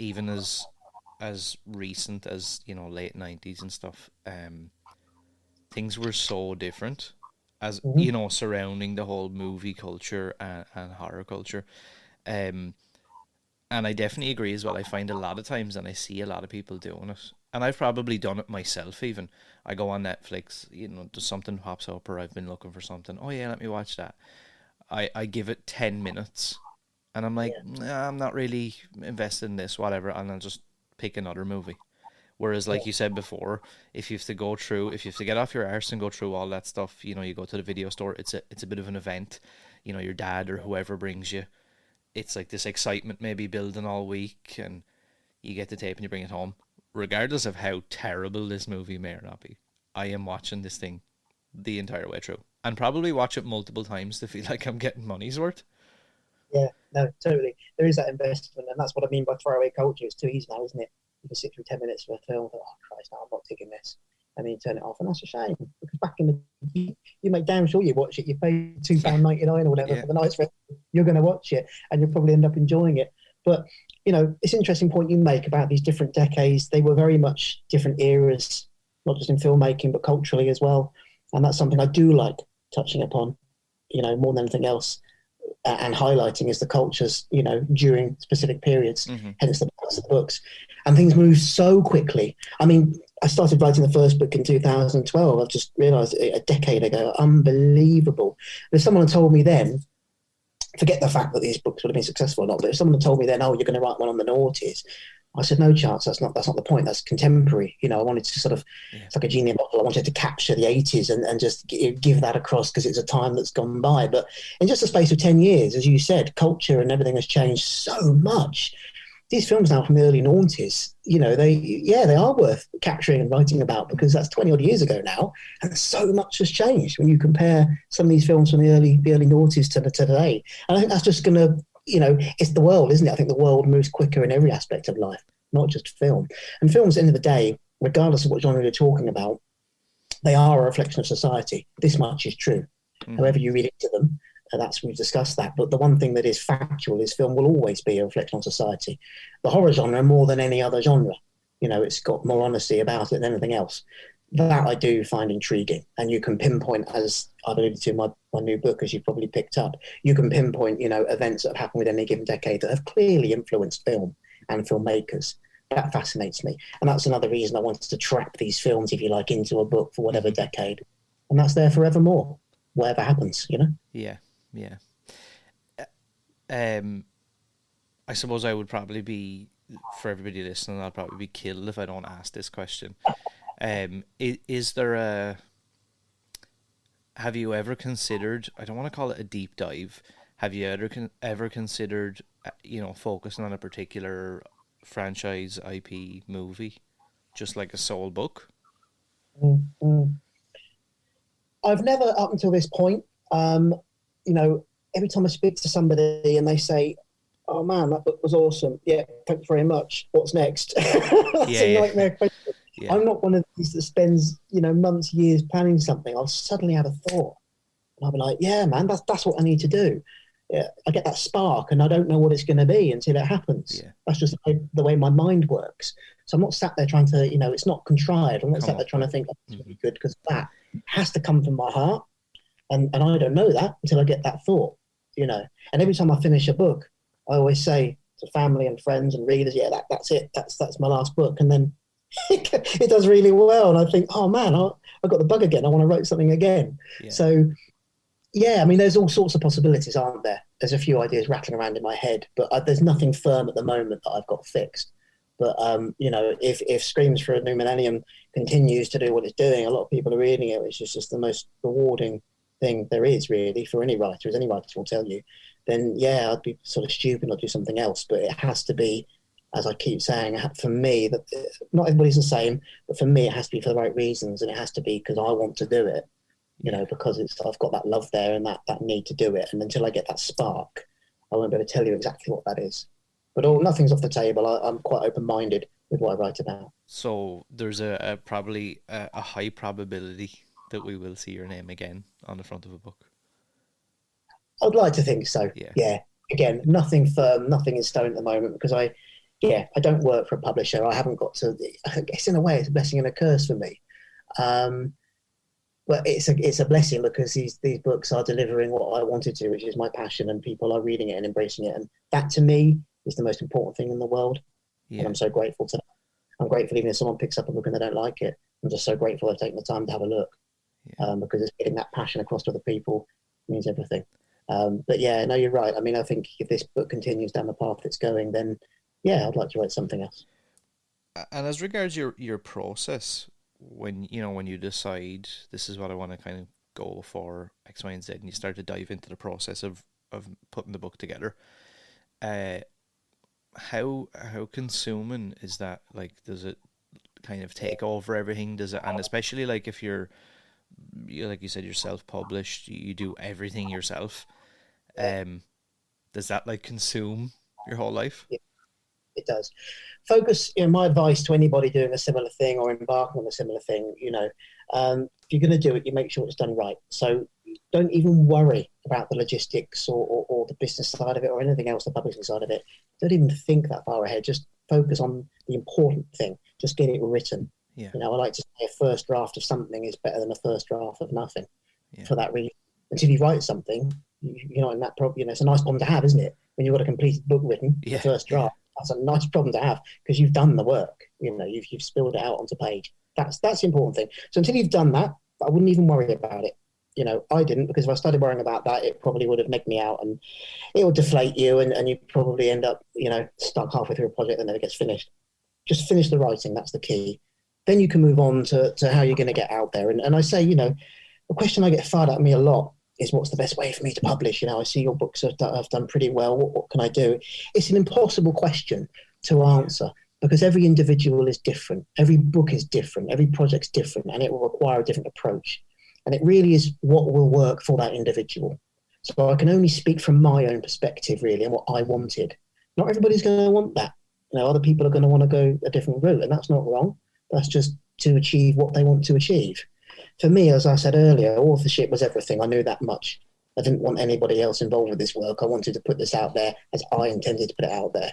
as recent as, you know, late 90s and stuff, things were so different as, you know, surrounding the whole movie culture and horror culture. And I definitely agree as well. I find a lot of times, and I see a lot of people doing it, and I've probably done it myself even. I go on Netflix, you know, just something pops up, or I've been looking for something. Oh yeah, let me watch that. I give it 10 minutes, and I'm like, nah, I'm not really invested in this, whatever, and I'll just pick another movie. Whereas, like you said before, if you have to get off your arse and go through all that stuff, you know, you go to the video store, it's a bit of an event. You know, your dad or whoever brings you. It's like this excitement maybe building all week, and you get the tape and you bring it home. Regardless of how terrible this movie may or not be, I am watching this thing the entire way through, and probably watch it multiple times to feel like I'm getting money's worth. Yeah, no, totally. There is that investment, and that's what I mean by throwaway culture. It's too easy now, isn't it? You can sit through 10 minutes of a film, oh Christ, no, I'm not digging this, and then you turn it off, and that's a shame, because back in the you make damn sure you watch it. You pay £2.99 or whatever for the night's film. You're going to watch it, and you'll probably end up enjoying it. But you know, it's an interesting point you make about these different decades. They were very much different eras, not just in filmmaking, but culturally as well. And that's something I do like touching upon, you know, more than anything else, and highlighting is the cultures, you know, during specific periods, hence the books. And things move so quickly. I mean, I started writing the first book in 2012. I've just realised a decade ago, unbelievable. If someone had told me then, forget the fact that these books would have been successful or not, but if someone had told me then, oh, you're going to write one on the noughties, I said, no chance. That's not the point. That's contemporary. You know, I wanted to sort of, it's like a genie in a bottle. I wanted to capture the 80s and just give that across, because it's a time that's gone by. But in just the space of 10 years, as you said, culture and everything has changed so much. These films now from the early noughties, you know, they are worth capturing and writing about, because that's 20 odd years ago now, and so much has changed when you compare some of these films from the early noughties to today. And I think that's just going to, you know, it's the world, isn't it? I think the world moves quicker in every aspect of life, not just film. And films, at the end of the day, regardless of what genre you're talking about, they are a reflection of society. This much is true. However you read into them, we've discussed that. But the one thing that is factual is film will always be a reflection on society. The horror genre, more than any other genre, you know, it's got more honesty about it than anything else. That I do find intriguing. And you can pinpoint, as I've alluded to in my new book, as you've probably picked up, you can pinpoint, you know, events that have happened within any given decade that have clearly influenced film and filmmakers. That fascinates me. And that's another reason I wanted to trap these films, if you like, into a book for whatever decade. And that's there forevermore, whatever happens, you know? Yeah. Yeah. I suppose I would probably be, for everybody listening, I'll probably be killed if I don't ask this question. Is there have you ever considered, I don't want to call it a deep dive, have you ever considered, you know, focusing on a particular franchise, IP, movie, just like a sole book? I've never, up until this point, you know, every time I speak to somebody and they say, oh man, that book was awesome. Yeah, thanks very much. What's next? That's a nightmare question. Yeah. I'm not one of these that spends, you know, months, years planning something. I'll suddenly have a thought. And I'll be like, yeah, man, that's what I need to do. Yeah, I get that spark and I don't know what it's going to be until it happens. Yeah. That's just the way my mind works. So I'm not sat there trying to, you know, it's not contrived. I'm not sat there trying to think, oh, it's going to be good, because that has to come from my heart. And I don't know that until I get that thought, you know. And every time I finish a book, I always say to family and friends and readers, yeah, that's it. That's my last book. And then it does really well. And I think, oh man, I got the bug again. I want to write something again. Yeah. So, yeah, I mean, there's all sorts of possibilities, aren't there? There's a few ideas rattling around in my head, but there's nothing firm at the moment that I've got fixed. But, you know, if Screams for a New Millennium continues to do what it's doing, a lot of people are reading it, which is just the most rewarding thing there is, really, for any writer, as any writer will tell you, then, yeah, I'd be sort of stupid or do something else. But it has to be, as I keep saying, for me, that not everybody's the same, but for me, it has to be for the right reasons, and it has to be because I want to do it. you know, because I've got that love there and that need to do it. And until I get that spark, I won't be able to tell you exactly what that is. But nothing's off the table. I'm quite open-minded with what I write about. So there's probably a high probability that we will see your name again on the front of a book. I'd like to think so. Yeah. Again, nothing firm, nothing in stone at the moment, because I don't work for a publisher. I haven't got to. I guess in a way, it's a blessing and a curse for me. But it's a blessing because these books are delivering what I wanted to, which is my passion, and people are reading it and embracing it, and that to me is the most important thing in the world. Yeah. And I'm so grateful to that. I'm grateful even if someone picks up a book and they don't like it. I'm just so grateful I've taken the time to have a look, because it's getting that passion across to other people means everything. But yeah, no, you're right. I mean, I think if this book continues down the path it's going, then yeah, I'd like to write something else. And as regards your process, when you decide this is what I want to kind of go for X, Y, and Z, and you start to dive into the process of putting the book together, how consuming is that? Like, does it kind of take over everything? Does it, and especially like if you're like you said, you're self-published, you do everything yourself. Does that like consume your whole life? Yeah, it does. Focus. My advice to anybody doing a similar thing or embarking on a similar thing, if you're going to do it, you make sure it's done right. So don't even worry about the logistics or the business side of it or anything else, the publishing side of it. Don't even think that far ahead. Just focus on the important thing. Just get it written. Yeah. I like to say a first draft of something is better than a first draft of nothing. Yeah. For that reason. Until you write something, in that problem, it's a nice problem to have, isn't it? When you've got a completed book written, the first draft, that's a nice problem to have because you've done the work. You've spilled it out onto page. That's the important thing. So until you've done that, I wouldn't even worry about it. I didn't, because if I started worrying about that, it probably would have negged me out and it would deflate you and you probably end up, stuck halfway through a project that never gets finished. Just finish the writing. That's the key. Then you can move on to how you're going to get out there. And I say, the question I get fired at me a lot is what's the best way for me to publish? I see your books have done pretty well. What can I do? It's an impossible question to answer because every individual is different. Every book is different. Every project's different, and it will require a different approach. And it really is what will work for that individual. So I can only speak from my own perspective, really, and what I wanted. Not everybody's going to want that. Other people are going to want to go a different route, and that's not wrong. That's just to achieve what they want to achieve. For me, as I said earlier, authorship was everything. I knew that much. I didn't want anybody else involved with this work. I wanted to put this out there as I intended to put it out there.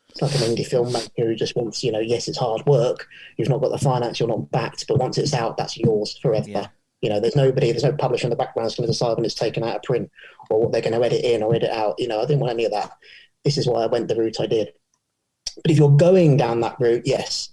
It's like an indie filmmaker who just wants, yes, it's hard work. You've not got the finance, you're not backed, but once it's out, that's yours forever. Yeah. There's no publisher in the background that's going to decide when it's taken out of print or what they're going to edit in or edit out. I didn't want any of that. This is why I went the route I did. But if you're going down that route, yes,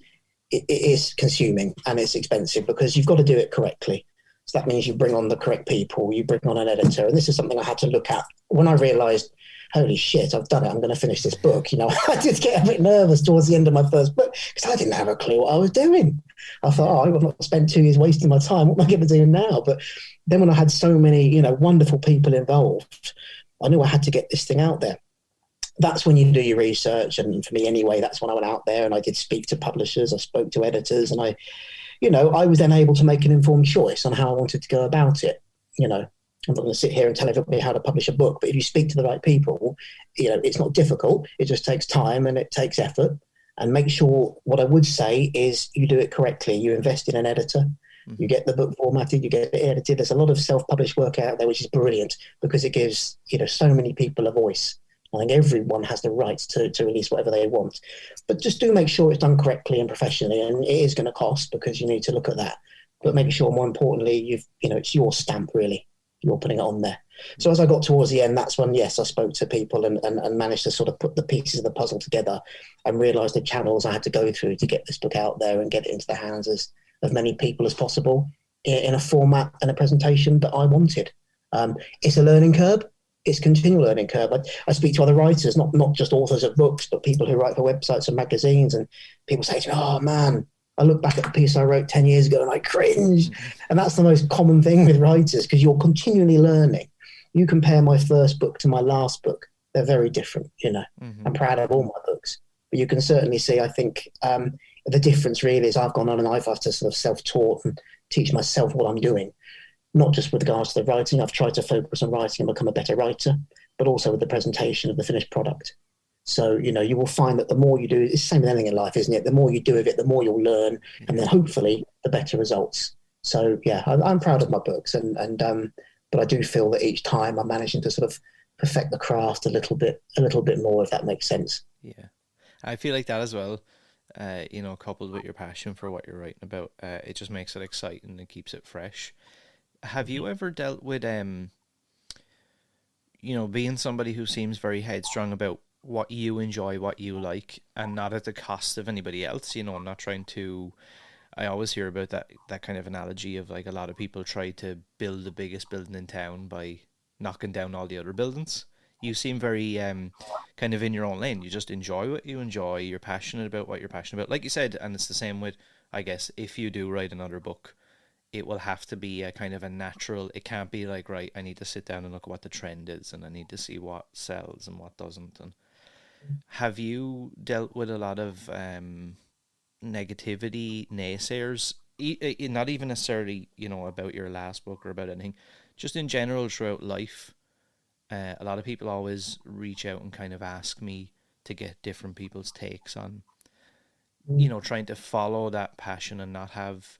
it is consuming and it's expensive because you've got to do it correctly. So that means you bring on the correct people, you bring on an editor. And this is something I had to look at when I realised, holy shit, I've done it. I'm going to finish this book. I did get a bit nervous towards the end of my first book because I didn't have a clue what I was doing. I thought, I've not spent 2 years wasting my time. What am I going to do now? But then when I had so many, wonderful people involved, I knew I had to get this thing out there. That's when you do your research. And for me anyway, that's when I went out there and I did speak to publishers. I spoke to editors and I was then able to make an informed choice on how I wanted to go about it. I'm not going to sit here and tell everybody how to publish a book, but if you speak to the right people, it's not difficult. It just takes time and it takes effort. And make sure, what I would say is you do it correctly. You invest in an editor. You get the book formatted, you get it edited. There's a lot of self-published work out there, which is brilliant because it gives, so many people a voice. I think everyone has the right to release whatever they want. But just do make sure it's done correctly and professionally, and it is going to cost because you need to look at that. But make sure, more importantly, it's your stamp, really. You're putting it on there. So as I got towards the end, that's when, yes, I spoke to people and managed to sort of put the pieces of the puzzle together and realised the channels I had to go through to get this book out there and get it into the hands of many people as possible in a format and a presentation that I wanted. It's a learning curve. It's a continual learning curve. I speak to other writers, not just authors of books, but people who write for websites and magazines, and people say to me, oh man, I look back at the piece I wrote 10 years ago and I cringe. And that's the most common thing with writers because you're continually learning. You compare my first book to my last book, they're very different, I'm proud of all my books. But you can certainly see, I think, the difference really is I've gone on and I've had to sort of self-taught and teach myself what I'm doing. not just with regards to the writing. I've tried to focus on writing and become a better writer, but also with the presentation of the finished product. So, you will find that the more you do, it's the same with anything in life, isn't it? The more you do of it, the more you'll learn, and then hopefully the better results. So, yeah, I'm proud of my books, but I do feel that each time I'm managing to sort of perfect the craft a little bit more, if that makes sense. Yeah, I feel like that as well. Coupled with your passion for what you're writing about, it just makes it exciting and keeps it fresh. Have you ever dealt with, being somebody who seems very headstrong about what you enjoy, what you like, and not at the cost of anybody else? I'm not trying to. I always hear about that kind of analogy of like a lot of people try to build the biggest building in town by knocking down all the other buildings. You seem very kind of in your own lane. You just enjoy what you enjoy. You're passionate about what you're passionate about. Like you said, and it's the same with, I guess, if you do write another book, it will have to be a kind of a natural. It can't be like, right, I need to sit down and look at what the trend is, and I need to see what sells and what doesn't. And have you dealt with a lot of negativity, naysayers? Not even necessarily, about your last book or about anything, just in general throughout life. A lot of people always reach out and kind of ask me to get different people's takes on, trying to follow that passion and not have,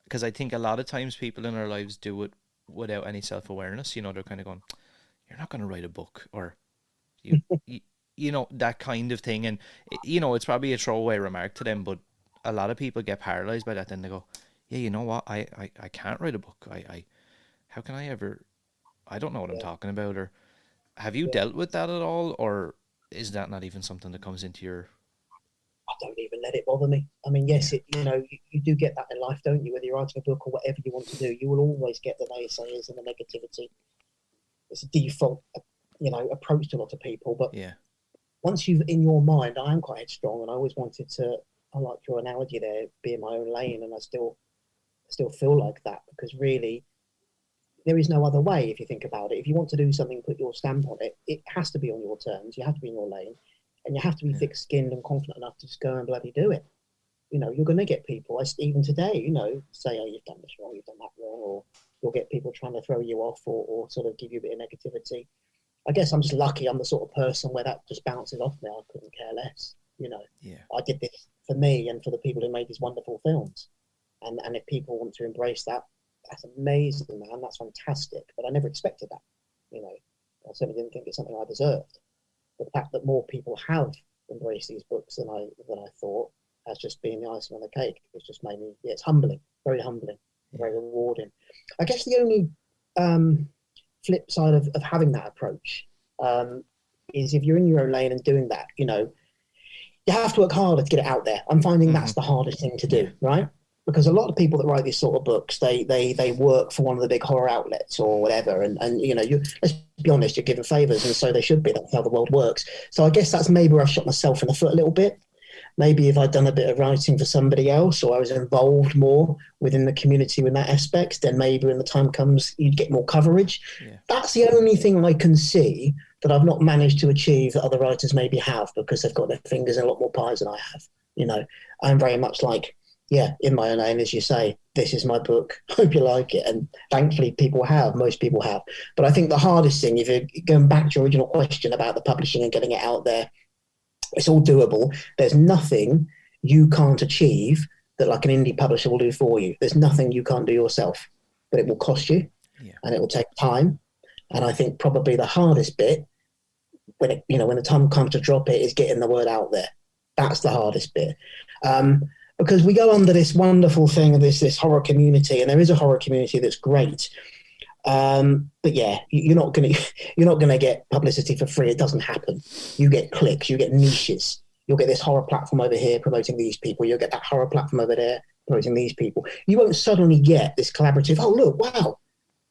because I think a lot of times people in our lives do it without any self-awareness. They're kind of going, you're not going to write a book, or that kind of thing. And, it's probably a throwaway remark to them, but a lot of people get paralyzed by that. Then they go, yeah, you know what? I can't write a book. How can I ever, I don't know what I'm talking about. Or have you dealt with that at all? Or is that not even something that comes into your... I don't even let it bother me. I mean, yes, you do get that in life, don't you? Whether you're writing a book or whatever you want to do, you will always get the naysayers and the negativity. It's a default, approach to a lot of people. But once you've, in your mind, I am quite headstrong, and I always wanted to, I like your analogy there, be in my own lane, and I still feel like that, because really, there is no other way if you think about it. If you want to do something, put your stamp on it, it has to be on your terms. You have to be in your lane, and you have to be thick-skinned and confident enough to just go and bloody do it. You're going to get people, even today, say, oh, you've done this wrong, you've done that wrong, or you'll get people trying to throw you off or sort of give you a bit of negativity. I guess I'm just lucky. I'm the sort of person where that just bounces off me. I couldn't care less. I did this for me and for the people who made these wonderful films. And if people want to embrace that, that's amazing, man. That's fantastic. But I never expected that. I certainly didn't think it's something I deserved. But the fact that more people have embraced these books than I thought has just been the icing on the cake. It's just made me, it's humbling, very rewarding. I guess the only flip side of having that approach is if you're in your own lane and doing that, you have to work harder to get it out there. I'm finding that's the hardest thing to do, right? Because a lot of people that write these sort of books, they work for one of the big horror outlets or whatever, and let's be honest, you're given favours, and so they should be. That's how the world works. So I guess that's maybe where I've shot myself in the foot a little bit. Maybe if I'd done a bit of writing for somebody else, or I was involved more within the community in that aspect, then maybe when the time comes, you'd get more coverage. Yeah. That's the only thing I can see that I've not managed to achieve that other writers maybe have, because they've got their fingers in a lot more pies than I have. I'm very much like, in my own lane, as you say, this is my book. Hope you like it. And thankfully most people have. But I think the hardest thing, if you're going back to your original question about the publishing and getting it out there, it's all doable. There's nothing you can't achieve that like an indie publisher will do for you. There's nothing you can't do yourself, but it will cost you and it will take time. And I think probably the hardest bit when the time comes to drop it is getting the word out there. That's the hardest bit. Because we go under this wonderful thing of this horror community, and there is a horror community that's great. But you're not gonna get publicity for free. It doesn't happen. You get clicks, you get niches. You'll get this horror platform over here promoting these people. You'll get that horror platform over there promoting these people. You won't suddenly get this collaborative, oh look, wow,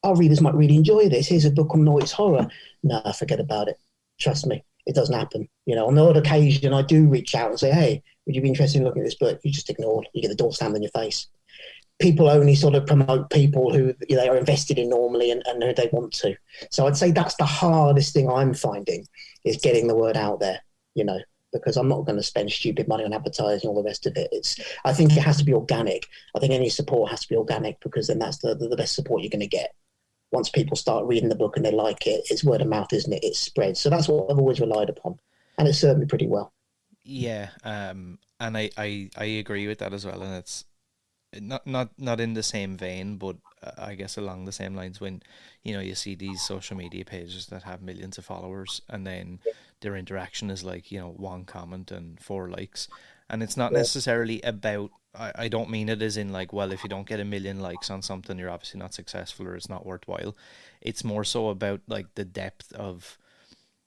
our readers might really enjoy this. Here's a book on noise horror. No, forget about it. Trust me, it doesn't happen. On the odd occasion I do reach out and say, hey, would you be interested in looking at this book? You just ignore it. You get the door slammed in your face. People only sort of promote people who they are invested in normally and who they want to. So I'd say that's the hardest thing I'm finding is getting the word out there. because I'm not going to spend stupid money on advertising and all the rest of it. I think it has to be organic. I think any support has to be organic, because then that's the best support you're going to get. Once people start reading the book and they like it, it's word of mouth, isn't it? It spreads. So that's what I've always relied upon, and it's served me pretty well. Yeah, and I agree with that as well, and it's not in the same vein, but I guess along the same lines. When you see these social media pages that have millions of followers, and then their interaction is like one comment and 4 likes, and it's not necessarily about. I don't mean it as in like, well, if you don't get 1 million likes on something, you're obviously not successful or it's not worthwhile. It's more so about like the depth of.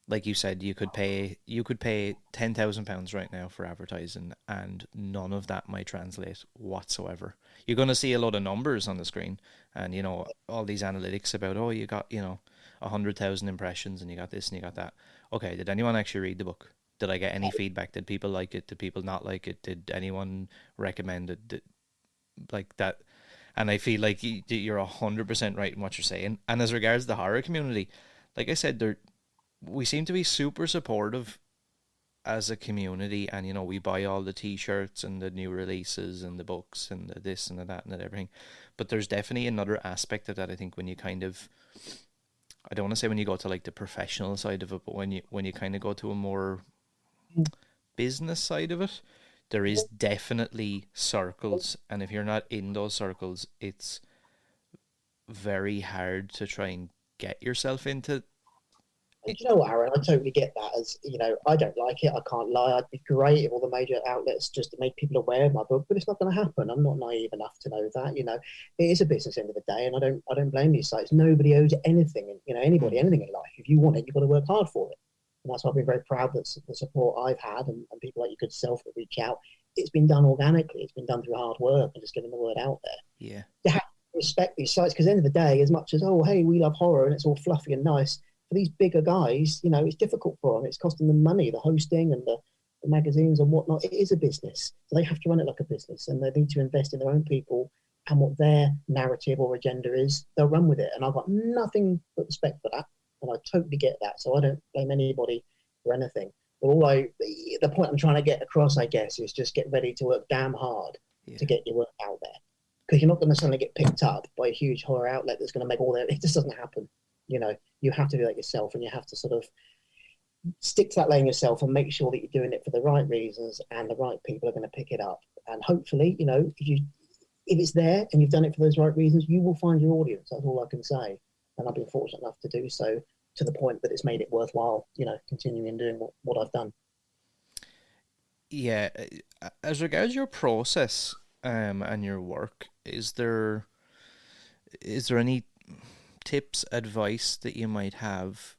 Like you said, you could pay £10,000 right now for advertising, and none of that might translate whatsoever. You're going to see a lot of numbers on the screen, and all these analytics about, oh, you got 100,000 impressions, and you got this and you got that. Okay, did anyone actually read the book? Did I get any feedback? Did people like it? Did people not like it? Did anyone recommend it? Like that? And I feel like you're 100% right in what you're saying. And as regards the horror community, like I said, we seem to be super supportive as a community, and we buy all the t-shirts and the new releases and the books and the this and the that and everything. But there's definitely another aspect of that. I think when you kind of, I don't want to say when you go to like the professional side of it, but when you kind of go to a more business side of it, there is definitely circles, and if you're not in those circles, it's very hard to try and get yourself into. Do you know what, Aaron? I totally get that. As I don't like it. I can't lie. I'd be great if all the major outlets just to make people aware of my book, but it's not going to happen. I'm not naive enough to know that. It is a business end of the day, and I don't blame these sites. Nobody owes anything, anybody anything in life. If you want it, you've got to work hard for it, and that's why I've been very proud that the support I've had and people like your good self that reach out. It's been done organically. It's been done through hard work and just getting the word out there. Yeah, you have to respect these sites, because at the end of the day, as much as hey, we love horror and it's all fluffy and nice. For these bigger guys, it's difficult for them. It's costing them money, the hosting and the magazines and whatnot. It is a business. So they have to run it like a business, and they need to invest in their own people, and what their narrative or agenda is, they'll run with it. And I've got nothing but respect for that, and I totally get that. So I don't blame anybody for anything. But the point I'm trying to get across, I guess, is just get ready to work damn hard to get your work out there. Because you're not going to suddenly get picked up by a huge horror outlet that's going to make all that. It just doesn't happen. You have to do that yourself, and you have to sort of stick to that lane yourself and make sure that you're doing it for the right reasons, and the right people are going to pick it up. And hopefully, if it's there and you've done it for those right reasons, you will find your audience. That's all I can say. And I've been fortunate enough to do so, to the point that it's made it worthwhile, continuing doing what I've done. Yeah. As regards your process and your work, is there any tips, advice that you might have,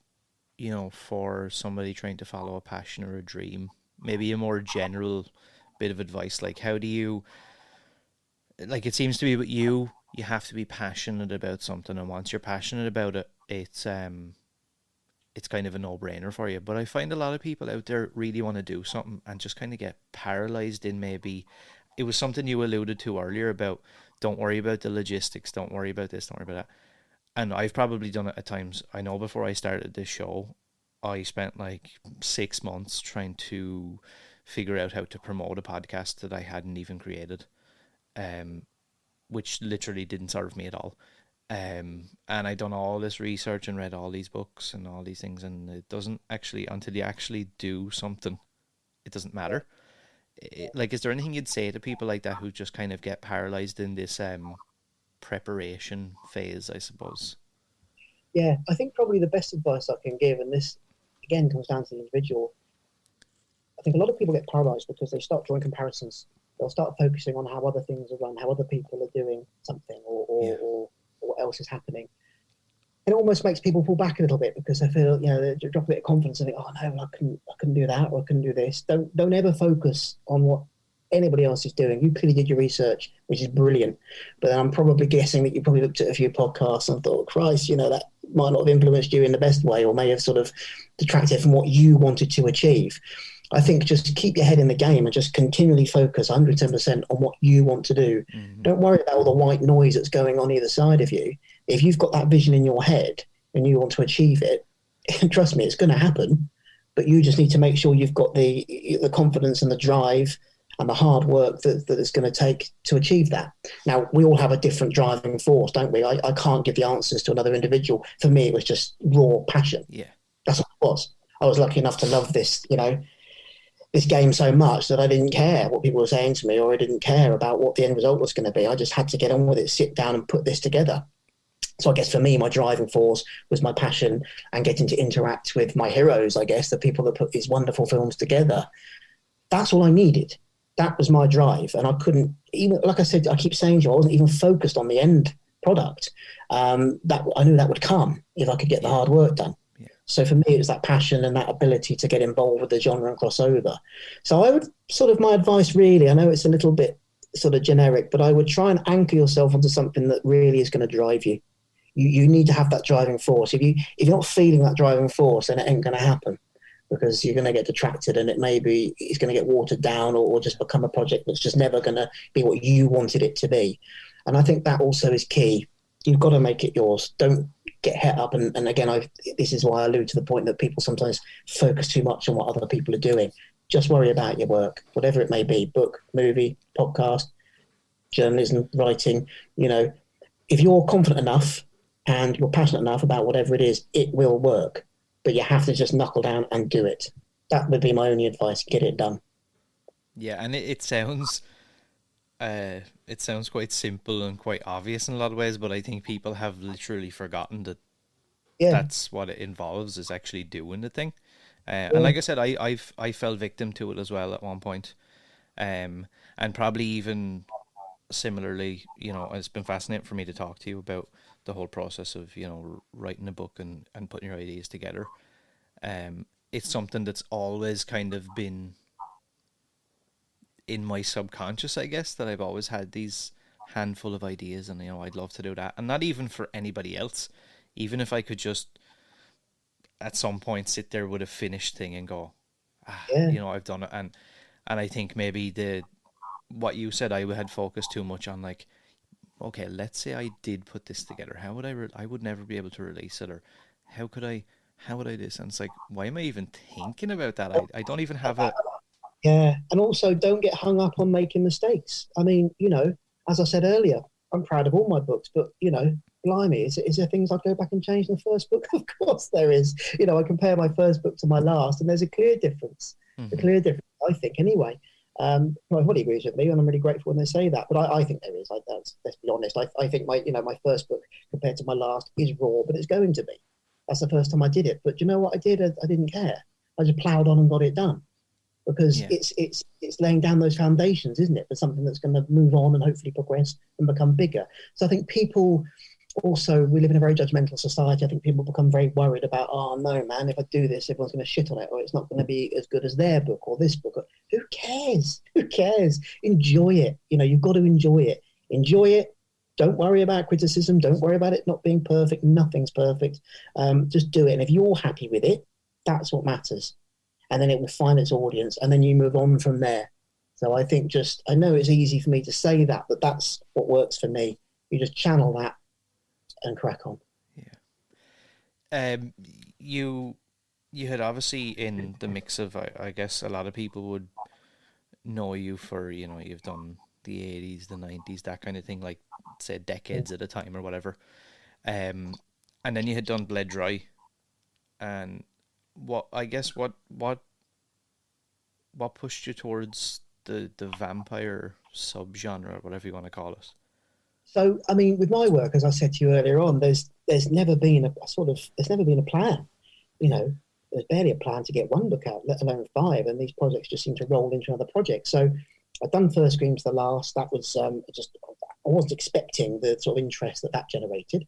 for somebody trying to follow a passion or a dream? Maybe a more general bit of advice, like how do you, like it seems to be with you have to be passionate about something, and once you're passionate about it, it's kind of a no-brainer for you. But I find a lot of people out there really want to do something and just kind of get paralyzed in, maybe it was something you alluded to earlier about, don't worry about the logistics, don't worry about this, don't worry about that. And I've probably done it at times. I know before I started this show, I spent like 6 months trying to figure out how to promote a podcast that I hadn't even created, which literally didn't serve me at all. And I done all this research and read all these books and all these things, and it doesn't actually, until you actually do something, it doesn't matter. Is there anything you'd say to people like that who just kind of get paralyzed in this preparation phase, I suppose? Yeah, I think probably the best advice I can give, and this again comes down to the individual, I think a lot of people get paralyzed because they start drawing comparisons. They'll start focusing on how other things are run, how other people are doing something, or what else is happening. And it almost makes people pull back a little bit, because they feel, they drop a bit of confidence and think, oh no, I couldn't do that, or I couldn't do this. Don't ever focus on what anybody else is doing. You clearly did your research, which is brilliant. But I'm probably guessing that you probably looked at a few podcasts and thought, Christ, that might not have influenced you in the best way, or may have sort of detracted from what you wanted to achieve. I think just keep your head in the game and just continually focus 110% on what you want to do. Mm-hmm. Don't worry about all the white noise that's going on either side of you. If you've got that vision in your head and you want to achieve it, trust me, it's going to happen. but you just need to make sure you've got the confidence and the drive and the hard work that it's going to take to achieve that. Now, we all have a different driving force, don't we? I can't give the answers to another individual. For me, it was just raw passion. Yeah. That's what it was. I was lucky enough to love this, this game so much that I didn't care what people were saying to me, or I didn't care about what the end result was going to be. I just had to get on with it, sit down and put this together. So I guess for me, my driving force was my passion and getting to interact with my heroes, I guess, the people that put these wonderful films together. That's all I needed. That was my drive. And I couldn't even, like I said, I keep saying to you, I wasn't even focused on the end product. That I knew that would come if I could get the hard work done. Yeah. So for me, it was that passion and that ability to get involved with the genre and crossover. So I would my advice really, I know it's a little bit sort of generic, but I would try and anchor yourself onto something that really is going to drive you. You need to have that driving force. If you're not feeling that driving force, then it ain't going to happen, because you're going to get detracted, and it's going to get watered down, or just become a project that's just never going to be what you wanted it to be. And I think that also is key. You've got to make it yours. Don't get het up. And again, this is why I allude to the point that people sometimes focus too much on what other people are doing. Just worry about your work, whatever it may be, book, movie, podcast, journalism, writing. If you're confident enough and you're passionate enough about whatever it is, it will work. But you have to just knuckle down and do it. That would be my only advice. Get it done. Yeah, and it sounds quite simple and quite obvious in a lot of ways, but I think people have literally forgotten that that's what it involves, is actually doing the thing. And like I said, I fell victim to it as well at one point. And probably even similarly, it's been fascinating for me to talk to you about the whole process of, writing a book and putting your ideas together. It's something that's always kind of been in my subconscious, I guess, that I've always had these handful of ideas, and I'd love to do that. And not even for anybody else, even if I could just at some point sit there with a finished thing and go, I've done it. And I think maybe what you said, I had focused too much on, like, okay, let's say I did put this together. How would I would never be able to release it, or how would I this? And it's like, why am I even thinking about that? I don't even have a... Yeah, and also don't get hung up on making mistakes. I mean, as I said earlier, I'm proud of all my books, but, blimey, is there things I'd go back and change in the first book? Of course there is. I compare my first book to my last, and there's a clear difference. Mm-hmm. A clear difference, I think, anyway. Nobody agrees with me, and I'm really grateful when they say that. But I think there is. Let's be honest. I think my first book compared to my last is raw, but it's going to be. That's the first time I did it. But you know what I did? I didn't care. I just ploughed on and got it done, because it's laying down those foundations, isn't it, for something that's going to move on and hopefully progress and become bigger. So I think people also, we live in a very judgmental society. I think people become very worried about, oh no, man, if I do this, everyone's going to shit on it, or it's not going to be as good as their book or this book. Who cares? Who cares? Enjoy it. You've got to enjoy it. Enjoy it. Don't worry about criticism. Don't worry about it not being perfect. Nothing's perfect. Just do it. And if you're happy with it, that's what matters. And then it will find its audience, and then you move on from there. So I think I know it's easy for me to say that, but that's what works for me. You just channel that and crack on. Yeah. You had obviously, in the mix of, I guess a lot of people would know you for, you've done the 80s, the 90s, that kind of thing, like, say, decades at a time or whatever. And then you had done Bled Dry. And what pushed you towards the vampire subgenre, or whatever you want to call it? So, I mean, with my work, as I said to you earlier on, there's never been a plan. There's barely a plan to get one book out, let alone 5, and these projects just seem to roll into another project. So I've done First Scream to the Last. That was I wasn't expecting the sort of interest that generated.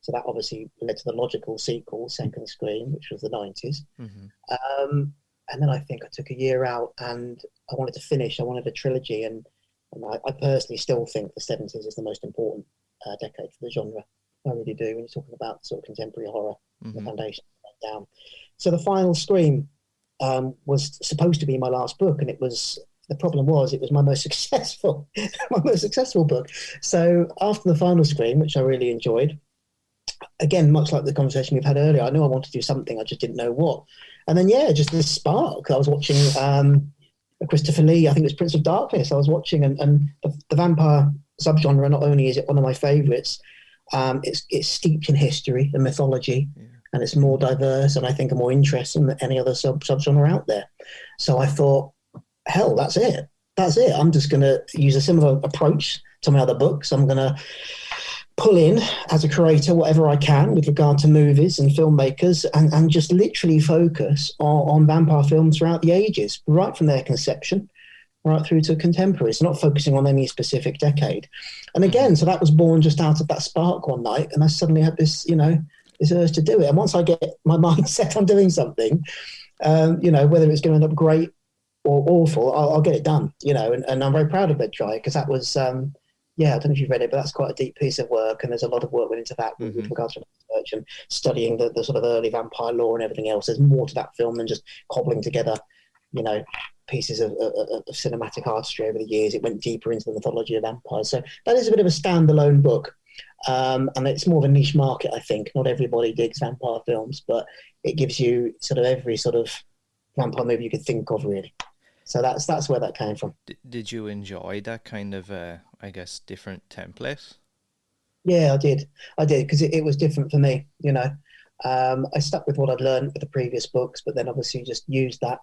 So that obviously led to the logical sequel, Second Scream, which was the 90s. Mm-hmm. And then I think I took a year out, and I wanted to finish. I wanted a trilogy, and I personally still think the 70s is the most important decade for the genre. I really do. When you're talking about sort of contemporary horror, mm-hmm. The foundation down. So the final Scream was supposed to be my last book, and the problem was it was my most successful book. So after the final Scream, which I really enjoyed, again, much like the conversation we've had earlier, I knew I wanted to do something, I just didn't know what. And then, yeah, just this spark. I was watching Christopher Lee, I think it was Prince of Darkness, I was watching, and the vampire subgenre, not only is it one of my favourites, it's steeped in history and mythology, and it's more diverse, and I think more interesting than any other subgenre out there. So I thought, hell, that's it. I'm just going to use a similar approach to my other books. I'm going to pull in, as a creator, whatever I can with regard to movies and filmmakers, and just literally focus on vampire films throughout the ages, right from their conception right through to contemporaries, not focusing on any specific decade. And again, so that was born just out of that spark one night, and I suddenly had this, this urge to do it. And once I get my mind set on doing something, whether it's going to end up great or awful, I'll get it done, and I'm very proud of Bled Dry, because that was, I don't know if you've read it, but that's quite a deep piece of work, and there's a lot of work went into that with regards to research and studying the sort of early vampire lore and everything else. There's more to that film than just cobbling together, pieces of cinematic artistry over the years. It went deeper into the mythology of vampires. So that is a bit of a standalone book. And it's more of a niche market, I think. Not everybody digs vampire films, but it gives you sort of every sort of vampire movie you could think of, really. So that's where that came from. Did you enjoy that kind of, different template? Yeah, I did, because it was different for me, I stuck with what I'd learned with the previous books, but then obviously just used that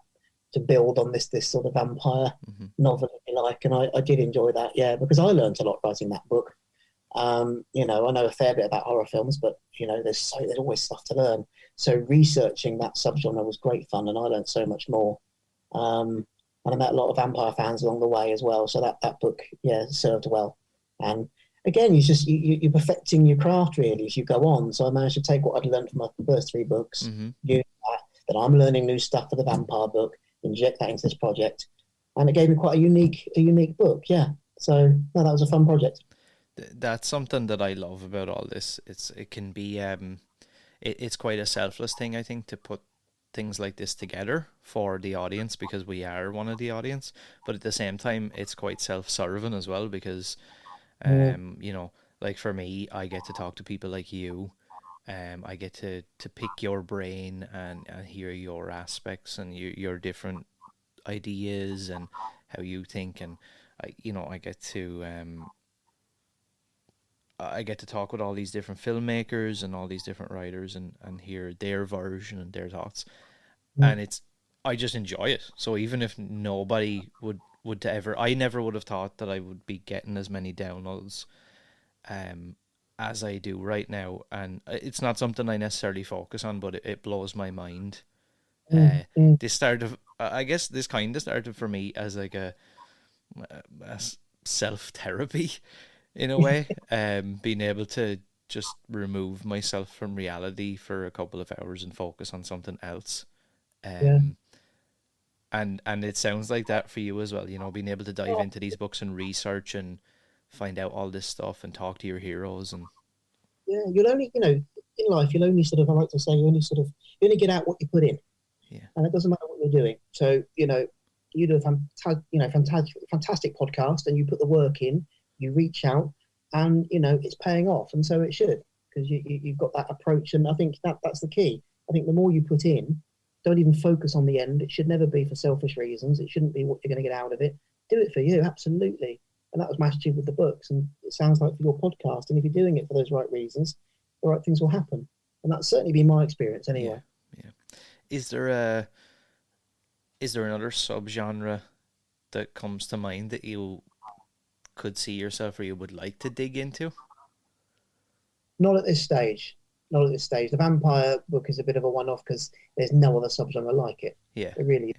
to build on this sort of vampire novel, if you like. And I did enjoy that, yeah, because I learned a lot writing that book. I know a fair bit about horror films, but, there's always stuff to learn. So researching that subgenre was great fun, and I learned so much more. And I met a lot of vampire fans along the way as well. So that book, served well. And again, you're perfecting your craft, really, as you go on. So I managed to take what I'd learned from my first 3 books, use that I'm learning new stuff for the vampire book, inject that into this project, and it gave me quite a unique book. Yeah, so that was a fun project. That's something that I love about all this. It can be it's quite a selfless thing, I think, to put things like this together for the audience, because we are one of the audience, but at the same time it's quite self-serving as well, because like for me, I get to talk to people like you. I get to pick your brain and hear your aspects and your different ideas and how you think, and I get to talk with all these different filmmakers and all these different writers and hear their version and their thoughts, and I just enjoy it. So even if nobody would ever, I never would have thought that I would be getting as many downloads as I do right now, and it's not something I necessarily focus on, but it blows my mind. This started, I guess this kind of started for me as like a self-therapy in a way, being able to just remove myself from reality for a couple of hours and focus on something else. And it sounds like that for you as well, being able to dive into these books and research and find out all this stuff and talk to your heroes. And you'll only, in life, you'll only sort of, I like to say, you only get out what you put in. And it doesn't matter what you're doing. So, you do a fantastic podcast, and you put the work in, you reach out, and, it's paying off. And so it should, because you've got that approach. And I think that's the key. I think the more you put in, don't even focus on the end. It should never be for selfish reasons. It shouldn't be what you're going to get out of it. Do it for you, absolutely. And that was my attitude with the books, and it sounds like for your podcast. And if you're doing it for those right reasons, the right things will happen. And that's certainly been my experience anyway. Yeah. Is there another subgenre that comes to mind that you could see yourself or you would like to dig into? Not at this stage. The vampire book is a bit of a one-off, because there's no other subgenre like it. Yeah. It really,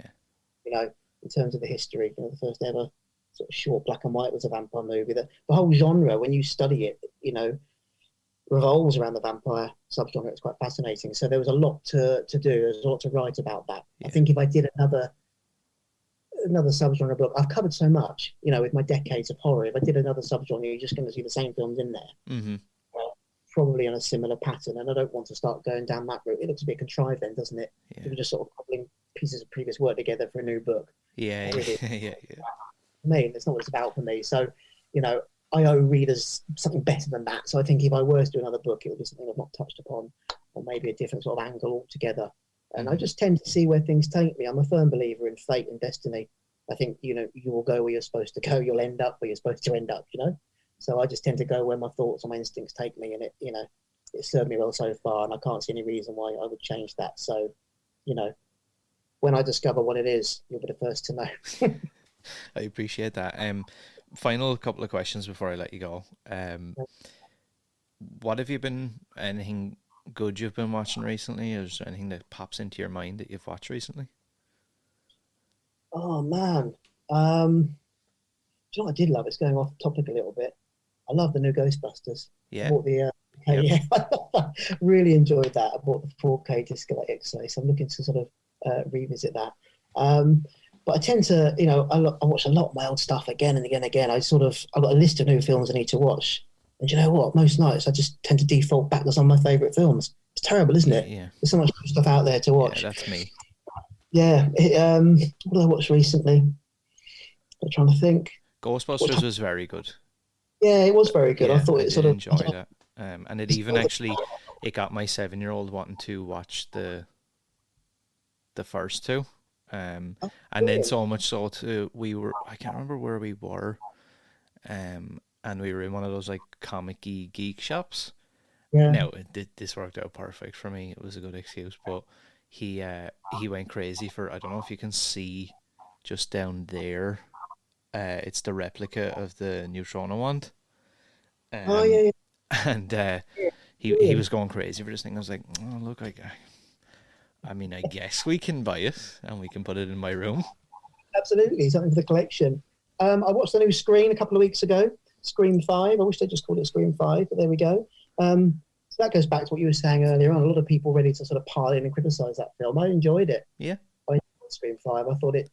in terms of the history, the first ever sort of short black and white was a vampire movie. The whole genre, when you study it, revolves around the vampire subgenre. It's quite fascinating. So there was a lot to do. There's a lot to write about that. Yeah. I think if I did another subgenre book, I've covered so much, with my decades of horror. If I did another subgenre, you're just going to see the same films in there. Probably on a similar pattern, and I don't want to start going down that route. It looks a bit contrived then, doesn't it? Yeah. We're just sort of cobbling pieces of previous work together for a new book. Yeah. I mean, it's not what it's about for me. So, I owe readers something better than that. So I think if I were to do another book, it would be something I've not touched upon, or maybe a different sort of angle altogether. And I just tend to see where things take me. I'm a firm believer in fate and destiny. I think, you will go where you're supposed to go. You'll end up where you're supposed to end up, So I just tend to go where my thoughts and my instincts take me. And it served me well so far. And I can't see any reason why I would change that. So, when I discover what it is, you'll be the first to know. I appreciate that. Final couple of questions before I let you go. What have you been, anything good you've been watching recently? Is there anything that pops into your mind that you've watched recently? Oh, man. Do you know what I did love? It's going off topic a little bit. I love the new Ghostbusters. Yeah. I bought the, really enjoyed that. I bought the 4K disc at X-ray, so I'm looking to sort of revisit that. But I tend to, I watch a lot of my old stuff again and again and again. I've got a list of new films I need to watch. And you know what? Most nights I just tend to default back to some of my favourite films. It's terrible, isn't it? Yeah. There's so much stuff out there to watch. Yeah, that's me. Yeah. What did I watch recently? I'm trying to think. Ghostbusters was very good. Yeah, it was very good. Yeah, I thought I it did sort of enjoy that. And it even actually, it got my 7-year-old wanting to watch the first two. And then so much so too, I can't remember where we were, and we were in one of those like comic-y geek shops. Yeah. Now this worked out perfect for me. It was a good excuse, but he went crazy for, I don't know if you can see just down there, it's the replica of the Neutrona wand. Yeah. And he was going crazy for this thing. I was like, oh look, I mean, I guess we can buy it and we can put it in my room. Absolutely, something for the collection. I watched the new Scream a couple of weeks ago, Scream 5. I wish they just called it Scream 5, but there we go. So that goes back to what you were saying earlier on. A lot of people ready to sort of pile in and criticise that film. I enjoyed it. Yeah. I enjoyed Scream 5. I thought it,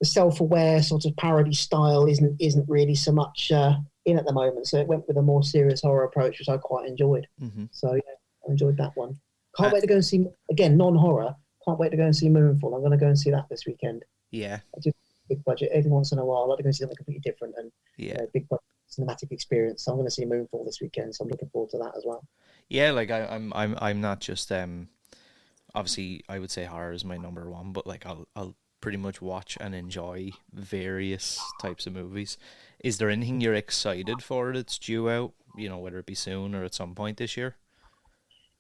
the self-aware sort of parody style isn't really so much in at the moment. So it went with a more serious horror approach, which I quite enjoyed. Mm-hmm. So yeah, I enjoyed that one. Can't wait to go and see, again, non-horror, can't wait to go and see Moonfall. I'm going to go and see that this weekend. Yeah. I do big budget. Every once in a while, I like to go and see something completely different and big budget cinematic experience. So I'm going to see Moonfall this weekend, so I'm looking forward to that as well. Yeah, like I'm not just obviously I would say horror is my number one, but like I'll pretty much watch and enjoy various types of movies. Is there anything you're excited for that's due out, whether it be soon or at some point this year?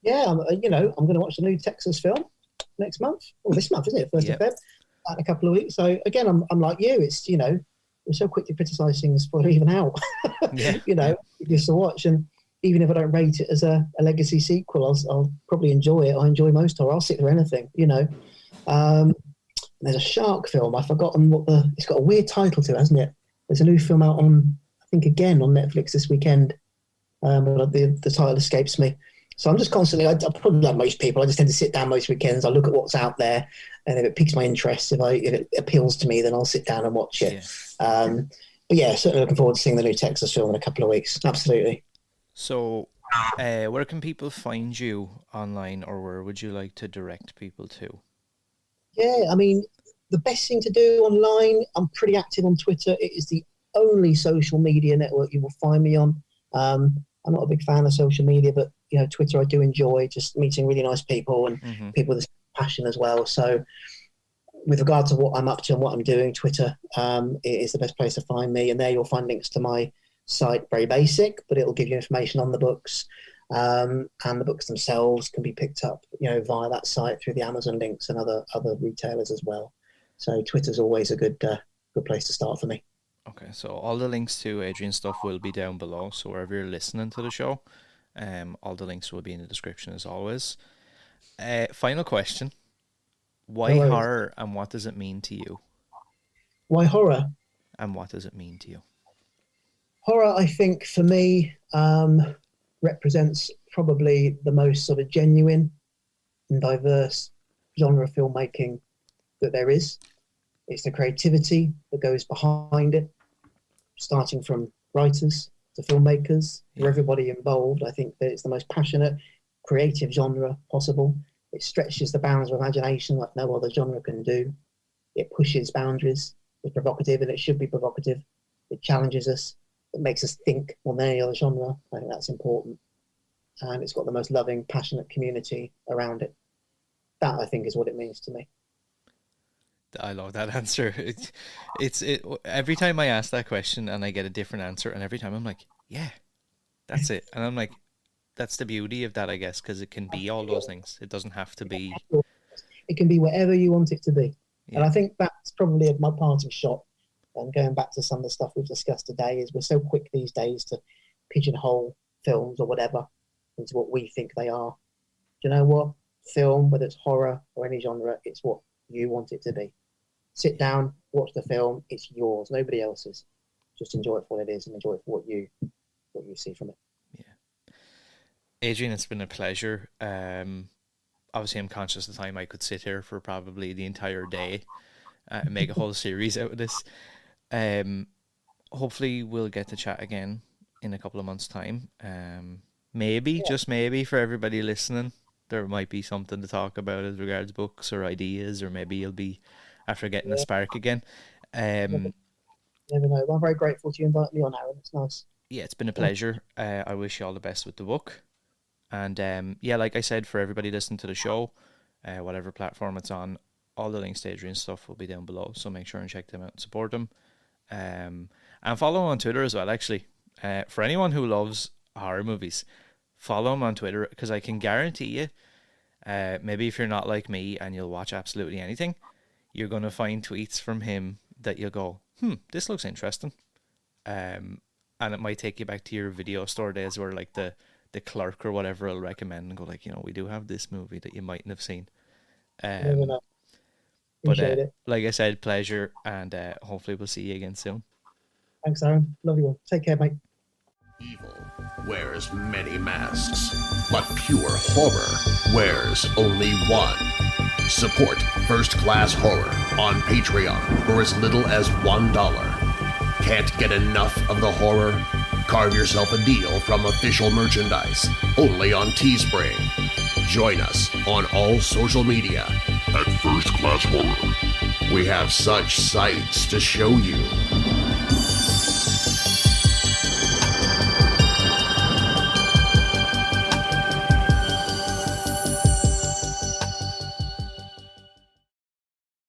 Yeah, I'm going to watch the new Texas film next month. Or this month, isn't it? 1st of Feb. In a couple of weeks. So again, I'm like you. It's we're so quick to criticise things before they're even out. Just to watch, and even if I don't rate it as a legacy sequel, I'll probably enjoy it. I enjoy most horror. I'll sit through anything. There's a shark film. I've forgotten it's got a weird title to it, hasn't it? There's a new film out on, I think again on Netflix this weekend. But the title escapes me. So I'm just constantly, I probably like most people, I just tend to sit down most weekends. I look at what's out there, and if it piques my interest, if it appeals to me, then I'll sit down and watch it. Yeah. But yeah, certainly looking forward to seeing the new Texas film in a couple of weeks. Absolutely. So where can people find you online, or where would you like to direct people to? Yeah, I mean, the best thing to do online, I'm pretty active on Twitter. It is the only social media network you will find me on. I'm not a big fan of social media, but Twitter I do enjoy, just meeting really nice people and people with passion as well. So with regard to what I'm up to and what I'm doing, Twitter is the best place to find me. And there you'll find links to my site, very basic, but it'll give you information on the books. And the books themselves can be picked up, via that site through the Amazon links and other retailers as well. So Twitter's always a good place to start for me. Okay, so all the links to Adrian's stuff will be down below. So wherever you're listening to the show, all the links will be in the description as always. Final question. Why horror, and what does it mean to you? Why horror? And what does it mean to you? Horror, I think, for me, represents probably the most sort of genuine and diverse genre of filmmaking that there is. It's the creativity that goes behind it, starting from writers to filmmakers, for everybody involved. I think that it's the most passionate, creative genre possible. It stretches the bounds of imagination like no other genre can do. It pushes boundaries. It's provocative, and it should be provocative. It challenges us. It makes us think more than any other genre. I think that's important. And it's got the most loving, passionate community around it. That, I think, is what it means to me. I love that answer. It's every time I ask that question and I get a different answer, and every time I'm like, yeah, that's it. And I'm like, that's the beauty of that, I guess, because it can be all those things. It doesn't have to be. It can be whatever you want it to be. Yeah. And I think that's probably my parting shot. And going back to some of the stuff we've discussed today, is we're so quick these days to pigeonhole films or whatever into what we think they are. Do you know what? Film, whether it's horror or any genre, it's what you want it to be. Sit down, watch the film. It's yours, nobody else's. Just enjoy it for what it is and enjoy it for what you see from it. Yeah, Adrian, it's been a pleasure. Obviously, I'm conscious of the time. I could sit here for probably the entire day and make a whole series out of this. Hopefully, we'll get to chat again in a couple of months' time. Maybe, just maybe, for everybody listening, there might be something to talk about as regards books or ideas, or maybe you'll be after getting a spark again. Never know. I'm very grateful to you inviting me on, Aaron. It's nice. Yeah, it's been a pleasure. I wish you all the best with the book. And yeah, like I said, for everybody listening to the show, whatever platform it's on, all the links to Adrian's stuff will be down below. So make sure and check them out and support them. And follow him on Twitter as well, actually. For anyone who loves horror movies, follow him on Twitter, because I can guarantee you, maybe if you're not like me and you'll watch absolutely anything, you're going to find tweets from him that you'll go, this looks interesting. And it might take you back to your video store days where like the clerk or whatever will recommend and go like, we do have this movie that you mightn't have seen. But like I said, pleasure, and hopefully we'll see you again soon. Thanks, Aaron. Love you all. Take care, mate. Evil wears many masks, but pure horror wears only one. Support First Class Horror on Patreon for as little as $1. Can't get enough of the horror? Carve yourself a deal from official merchandise, only on Teespring. Join us on all social media at First Class Horror. We have such sights to show you.